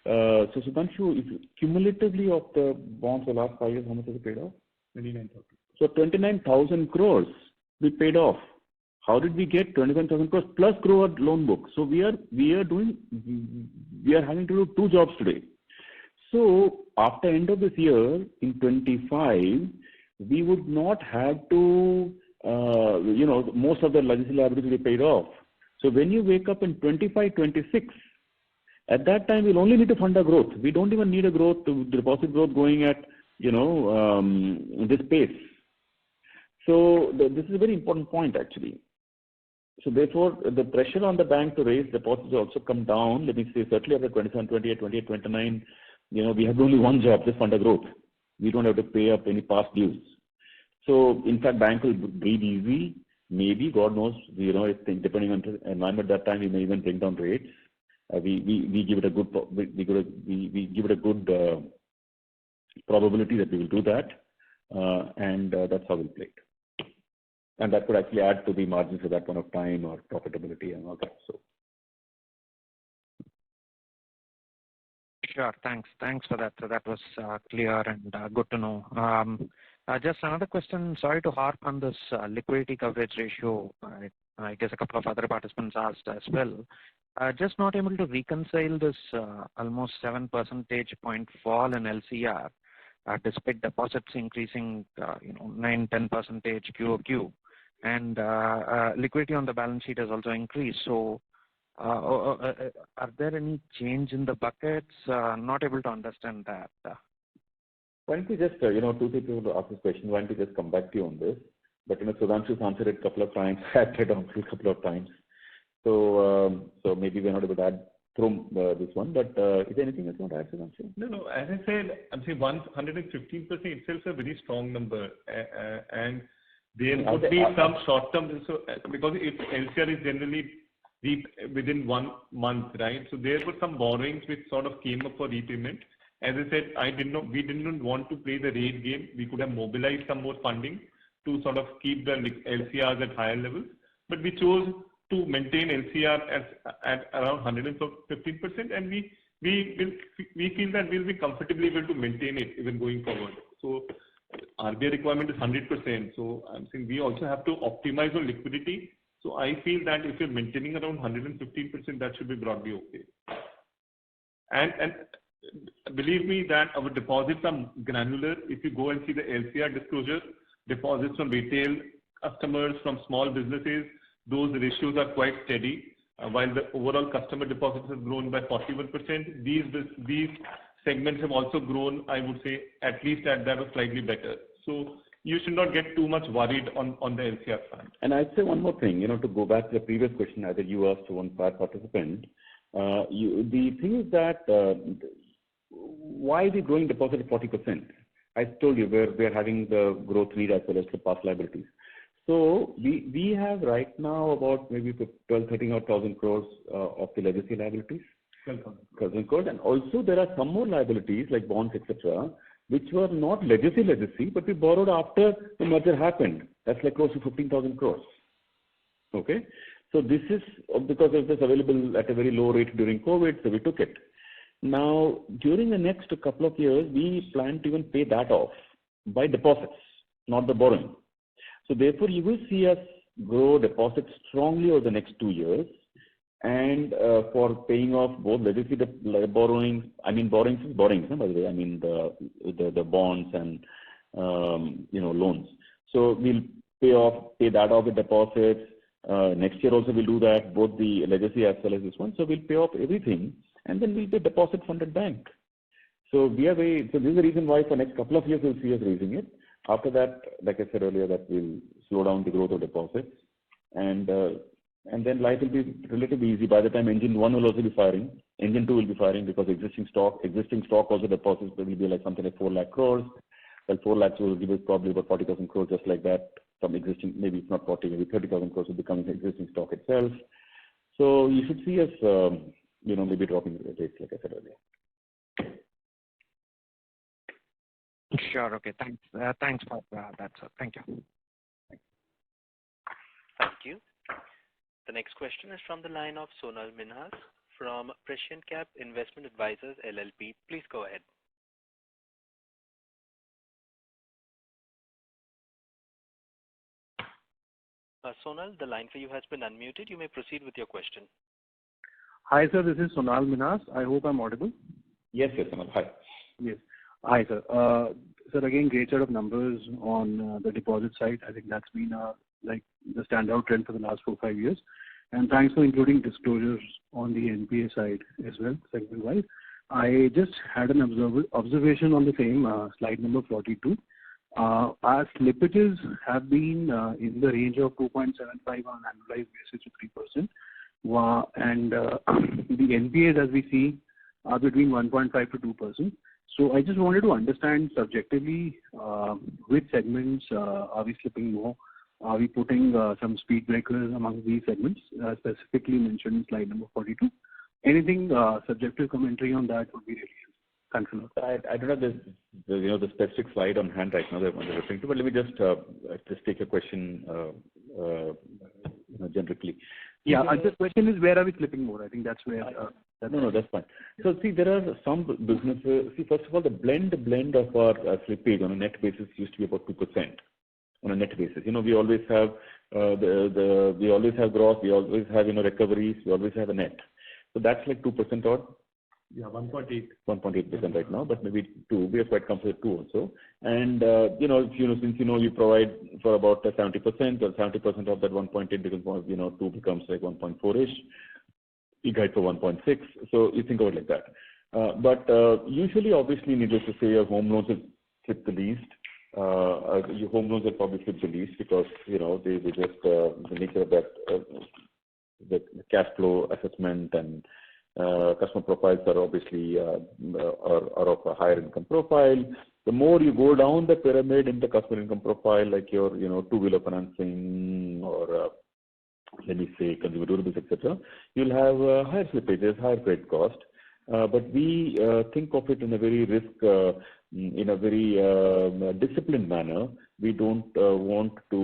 So Sudhanshu, if cumulatively of the bonds for the last 5 years, how much has it paid off? 29,000. So 29,000 crores we paid off. How did we get 27,000 crores plus grow our loan book? So we are having to do 2 jobs today. So after end of this year in 25, we would not have to, most of the legacy liabilities will be paid off. So when you wake up in 25, 26, at that time we'll only need to fund our growth. We don't even need a growth, deposit growth going at, this pace. So this is a very important point actually. So therefore, the pressure on the bank to raise deposits also come down. Let me say, certainly after 27, 28, 28, 29, we have only one job, just fund our growth. We don't have to pay up any past dues. So in fact, bank will breathe easy. Maybe, God knows, depending on the environment at that time, we may even bring down rates. We give it a good probability that we will do that, and that's how we'll play it. And that could actually add to the margins at that point of time or profitability and all that. So. Sure. Thanks for that. So that was clear and good to know. Just another question. Sorry to harp on this liquidity coverage ratio. I guess a couple of other participants asked as well. Just not able to reconcile this almost 7 percentage point fall in LCR despite deposits increasing 9-10% QOQ, and liquidity on the balance sheet has also increased. So are there any change in the buckets? Not able to understand that. Why don't we just, two people ask this question. Why don't we just come back to you on this? But Sudhanshu's answered it a couple of times. I tried on a couple of times. So maybe we're not able to add through this one. But is there anything else you want to add, Sudhanshu? No. As I said, I'm saying 115% itself is a very strong number, and there would be some short-term. So because LCR is generally within 1 month, right? So there were some borrowings which sort of came up for repayment. As I said, we didn't want to play the rate game. We could have mobilized some more funding to sort of keep the LCRs at higher levels, but we chose to maintain LCR at around 115%, and we feel that we'll be comfortably able to maintain it even going forward. So RBI requirement is 100%. So I'm saying we also have to optimize on liquidity. So I feel that if you're maintaining around 115%, that should be broadly okay. And believe me that our deposits are granular. If you go and see the LCR disclosure, deposits from retail customers, from small businesses, those ratios are quite steady. While the overall customer deposits have grown by 41%, these segments have also grown, I would say, at least at that or slightly better. So you should not get too much worried on the LCR front. And I'd say one more thing, to go back to the previous question either you asked to one participant. The thing is that why is it growing deposit at 40%? I told you we're having the growth need as well as the past liabilities. So we have right now about maybe 13,000 crores of the legacy liabilities. 12,000 crores. And also there are some more liabilities like bonds, etc., which were not legacy, but we borrowed after the merger happened. That's like close to 15,000 crores. Okay. So this is because it was available at a very low rate during COVID, so we took it. Now, during the next couple of years, we plan to even pay that off by deposits, not the borrowing. So therefore, you will see us grow deposits strongly over the next 2 years, and for paying off both legacy borrowings. I mean borrowings, by the way. I mean the bonds and loans. So we'll pay that off with deposits. Next year also we'll do that, both the legacy as well as this one. So we'll pay off everything, and then we'll be a deposit-funded bank. So this is the reason why for next couple of years we'll see us raising it. After that, like I said earlier, that we'll slow down the growth of deposits, and then life will be relatively easy. By the time engine 1 will also be firing, engine 2 will be firing, because existing stock also deposits will be like something like 4 lakh crores. Well, 4 lakhs will give us probably about 40,000 crores just like that from existing, maybe it's not 40, maybe 30,000 crores will become existing stock itself. So you should see us, maybe dropping rates like I said earlier. Sure. Okay. Thanks. Thanks for that, sir. Thank you. Thank you. The next question is from the line of Sonal Minhas from Prescient Cap Investment Advisors LLP. Please go ahead. Sonal, the line for you has been unmuted. You may proceed with your question. Hi, sir. This is Sonal Minhas. I hope I'm audible. Yes, Sonal. Hi. Yes. Hi, sir. Sir, again, great set of numbers on the deposit side. I think that's been like the standout trend for the last 4-5 years. And thanks for including disclosures on the NPA side as well, segment-wise. I just had an observation on the same slide number 42. Our slippages have been in the range of 2.75 on an annualized basis to 3%. And the NPAs, as we see, are between 1.5 to 2%. So I just wanted to understand subjectively which segments are we slipping more? Are we putting some speed breakers among these segments, specifically mentioned in slide number 42? Anything subjective commentary on that would be really helpful. Thanks a lot. I don't have the specific slide on hand right now that I'm referring to, but let me just take a question generically. Yeah, the question is, where are we slipping more? I think that's where. No, that's fine. So see, there are some businesses. See, first of all, the blend of our slippage on a net basis used to be about 2% on a net basis. We always have gross, we always have recoveries, we always have a net. So that's like 2% odd. Yeah, 1.8. 1.8% right now, but maybe 2. We are quite comfortable with 2 also. And since you provide for about 70% or 70% of that 1.8 becomes 2 becomes like 1.4ish. You guide for 1.6. So you think of it like that. But usually, obviously, needless to say, your home loans will slip the least. Your home loans will probably slip the least because they just the nature of that the cash flow assessment and customer profiles are obviously are of a higher income profile. The more you go down the pyramid in the customer income profile, like your two-wheeler financing or let me say consumer durables, etc., you'll have higher slippages, higher credit cost. But we think of it in a very disciplined manner. We don't want to.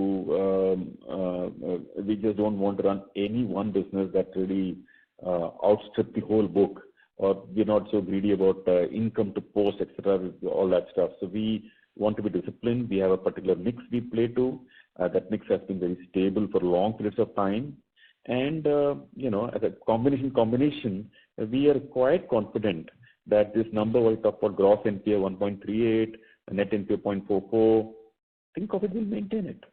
We just don't want to run any one business that really outstrip the whole book, or we're not so greedy about income to post, etc., all that stuff. So we want to be disciplined. We have a particular mix we play to. That mix has been very stable for long periods of time. And, as a combination, we are quite confident that this number will talk about gross NPA 1.38, net NPA 0.44. Think of it, we'll maintain it.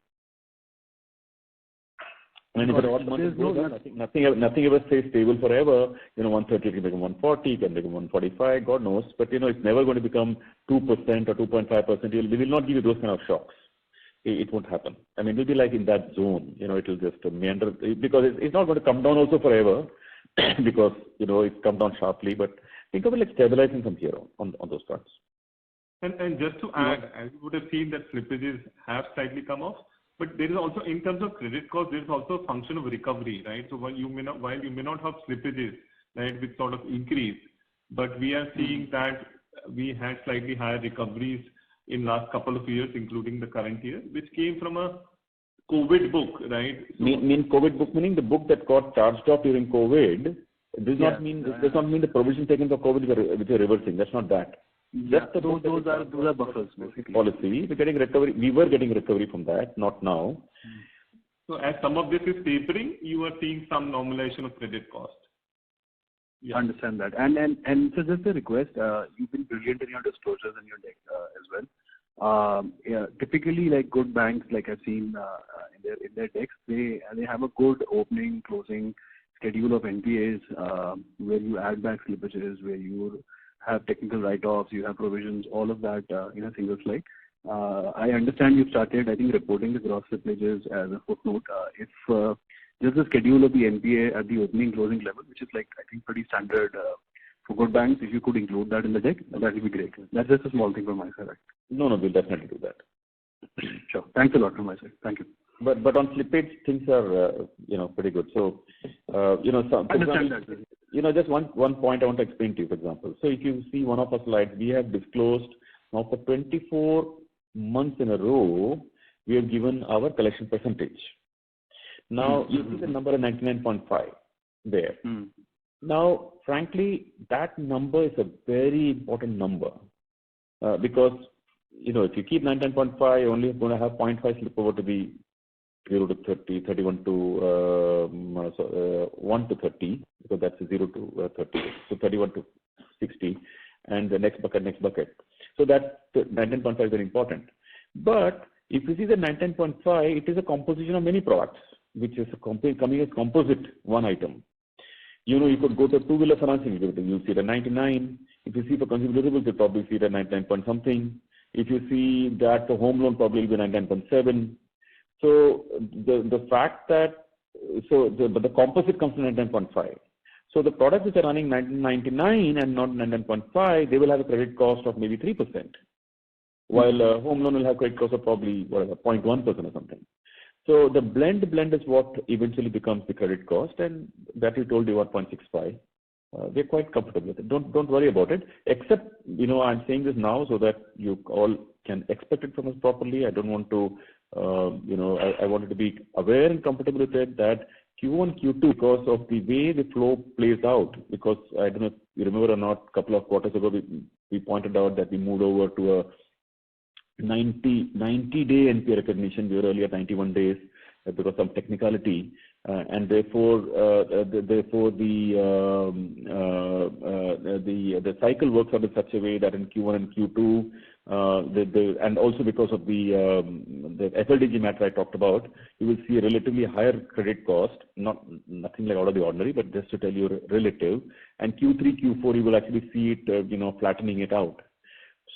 And if odd month goes up, nothing ever stays stable forever. 130 can become 140, can become 145, God knows. But, it's never going to become 2% or 2.5%. We will not give you those kind of shocks. It won't happen. I mean, it will be like in that zone. It will just meander because it's not going to come down also forever because, it's come down sharply. But think of it like stabilizing from here on those fronts. And just to add, as you would have seen that slippages have slightly come off, but there is also, in terms of credit cost, there is also a function of recovery, right? So while you may not have slippages, right, which sort of increase, but we are seeing that we had slightly higher recoveries in last couple of years, including the current year, which came from a COVID book, right? So, COVID book meaning the book that got charged off during COVID. Does not mean the provision taken for COVID which are reversing. That's not that. Yeah, those are buffers basically. Policy. We're getting recovery. We were getting recovery from that, not now. So as some of this is tapering, you are seeing some normalization of credit cost. Yeah. Understand that. And so just a request, you've been brilliant in your disclosures and your deck as well. Typically, like good banks, like I've seen in their decks, they have a good opening, closing schedule of NPAs where you add back slippages, where you have technical write-offs, you have provisions, all of that in a single slide. I understand you started, I think, reporting the gross slippages as a footnote. If just the schedule of the NPA at the opening closing level, which is like, I think, pretty standard for good banks, if you could include that in the deck, that would be great. That's just a small thing from my side. No, we'll definitely do that. Sure. Thanks a lot from my side. Thank you. But on slippage, things are, pretty good. So, understand that. Just one point I want to explain to you, for example. So if you see one of our slides, we have disclosed now for 24 months in a row, we have given our collection percentage. Now, you see the number of 99.5 there. Now, frankly, that number is a very important number because, if you keep 99.5, you're only going to have 0.5 slip over to be 0 to 30, 31 to 1 to 30, because that's 0 to 30. So 31 to 60, and the next bucket. So that 19.5 is very important. But if you see the 19.5, it is a composition of many products, which is coming as composite one item. You could go to two-wheeler financing, you see the 99. If you see for consumer durables, you probably see the 99 point something. If you see that the home loan, probably will be 99.7. So the fact that but the composite comes to 99.5. So the products which are running 99 and not 99.5, they will have a credit cost of maybe 3%, while home loan will have credit cost of probably 0.1% or something. So the blend is what eventually becomes the credit cost, and that we told you 1.65. We're quite comfortable with it. Don't worry about it. Except I'm saying this now so that you all can expect it from us properly. I don't want to. I wanted to be aware and comfortable with it that Q1, Q2, because of the way the flow plays out, because I don't know if you remember or not, a couple of quarters ago, we pointed out that we moved over to a 90-day NPA recognition. We were earlier 91 days. because of some technicality, and therefore the cycle works out in such a way that in Q1 and Q2, and also because of the FLDG matter I talked about, you will see a relatively higher credit cost, nothing like out of the ordinary, but just to tell you relative. And Q3, Q4, you will actually see it, flattening it out.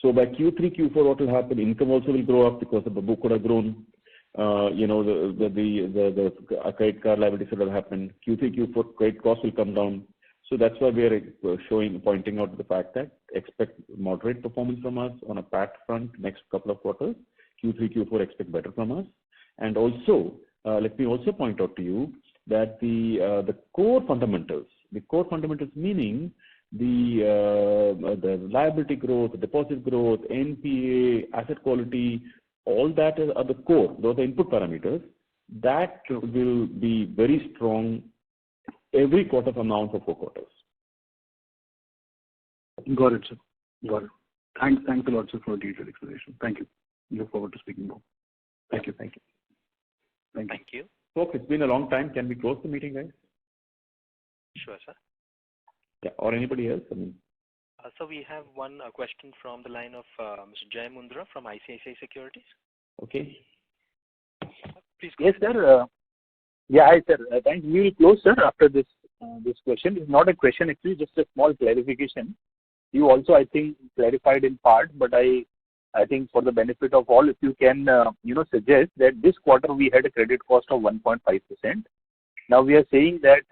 So by Q3, Q4, what will happen? Income also will grow up because the book would have grown. The credit card liabilities will have happened. Q3, Q4 credit costs will come down. So that's why we are pointing out the fact that expect moderate performance from us on a PAT front next couple of quarters. Q3, Q4 expect better from us. And also, let me also point out to you that the core fundamentals meaning the liability growth, the deposit growth, NPA, asset quality, all that are the core. Those are input parameters. That will be very strong every quarter from now on for 4 quarters. Got it, sir. Got it. Thanks a lot, sir, for a detailed explanation. Thank you. Look forward to speaking more. Thank you. Thank you. Folks, it's been a long time. Can we close the meeting, guys? Sure, sir. Yeah, or anybody else? So we have one question from the line of Mr. Jay Mundra from ICICI Securities. Okay. Please go Yes, sir. Yeah, hi, sir. Thanks. We will close, sir, after this question. It's not a question, actually, just a small clarification. You also, I think, clarified in part, but I think for the benefit of all, if you can, suggest that this quarter we had a credit cost of 1.5%. Now we are saying that,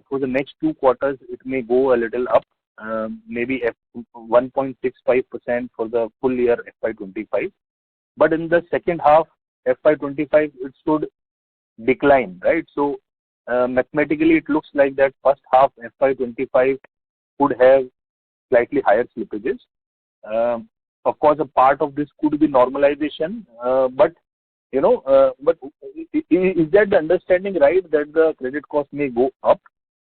for the next 2 quarters, it may go a little up, maybe 1.65% for the full year FY25. But in the second half, FY25, it should decline, right? So mathematically, it looks like that first half FY25 could have slightly higher slippages. Of course, a part of this could be normalization, but is that the understanding right, that the credit cost may go up,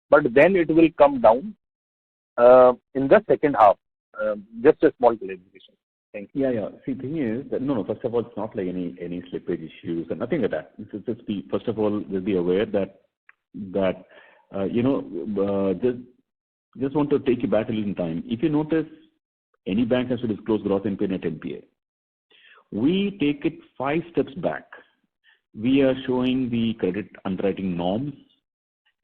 but then it will come down in the second half? Just a small clarification. Thank you. Yeah. See, the thing is, no. First of all, it's not like any slippage issues and nothing like that. First of all, we'll be aware that just want to take you back a little in time. If you notice, any bank has to disclose gross NPA, net NPA. We take it 5 steps back. We are showing the credit underwriting norms.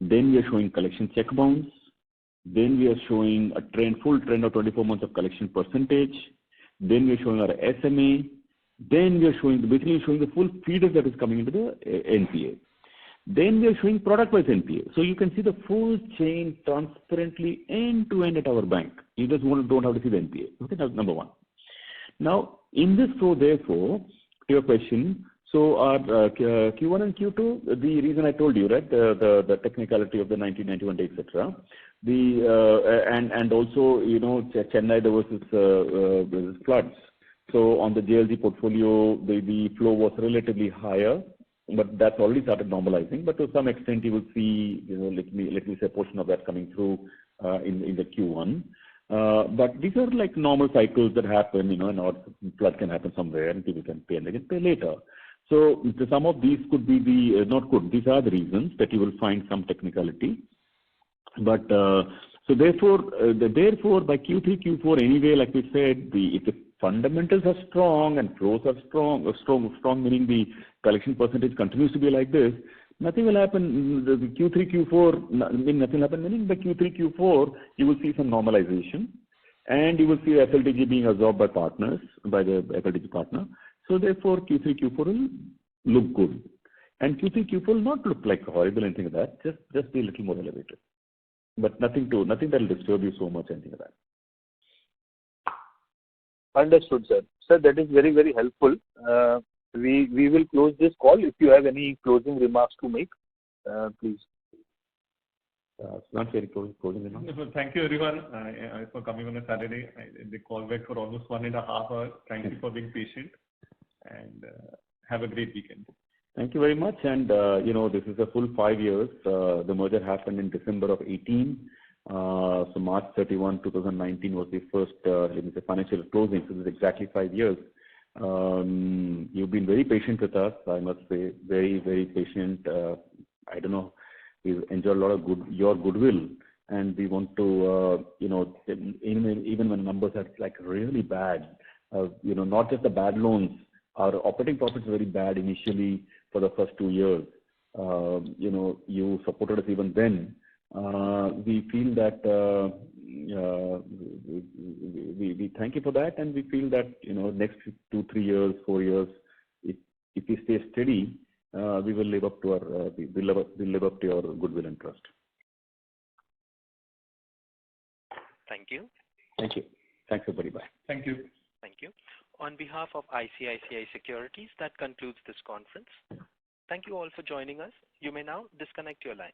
Then we are showing collection check bounce. Then we are showing a full trend of 24 months of collection percentage. Then we are showing our SMA. Then we are basically showing the full feeders that is coming into the NPA. Then we are showing product-wise NPA. So you can see the full chain transparently end to end at our bank. You just don't have to see the NPA. Okay, that's number one. Now, in this flow, therefore, to your question, so our Q1 and Q2, the reason I told you, right, the technicality of the 1991 day, etc. And also, Chennai versus floods. So on the JLG portfolio, the flow was relatively higher, but that's already started normalizing. But to some extent, you will see, let me say, a portion of that coming through in the Q1. But these are like normal cycles that happen, and or flood can happen somewhere and people can pay and they can pay later. So some of these could be these are the reasons that you will find some technicality. But so therefore by Q3, Q4 anyway, like we said, if the fundamentals are strong and flows are strong, meaning the collection percentage continues to be like this, nothing will happen. The Q3, Q4, nothing will happen. Meaning by Q3, Q4, you will see some normalization, and you will see FLDG being absorbed by partners, by the FLDG partner. So therefore, Q3, Q4 will look good, and Q3, Q4 will not look like horrible anything like that. Just be a little more elevated, but nothing that will disturb you so much, anything like that. Understood, sir. Sir, that is very, very helpful. We will close this call. If you have any closing remarks to make, please. It's not very closing remarks. Thank you, everyone, for coming on a Saturday. They called back for almost 1.5 hours. Thank you for being patient, and have a great weekend. Thank you very much. And, this is a full 5 years. The merger happened in December of 18. So March 31, 2019 was the first, financial closing. So this is exactly 5 years. You've been very patient with us, I must say, very, very patient. I don't know, we've enjoyed a lot of your goodwill, and we want to, even when numbers are like really bad, not just the bad loans, our operating profits are very bad initially for the first 2 years. You supported us even then. We feel that we thank you for that, and we feel that next 2, 3 years, 4 years, if we stay steady, we will live up to our we'll live up to your goodwill and trust. Thank you. Thank you. Thanks, everybody. Bye. Thank you. Thank you. On behalf of ICICI Securities, that concludes this conference. Thank you all for joining us. You may now disconnect your lines.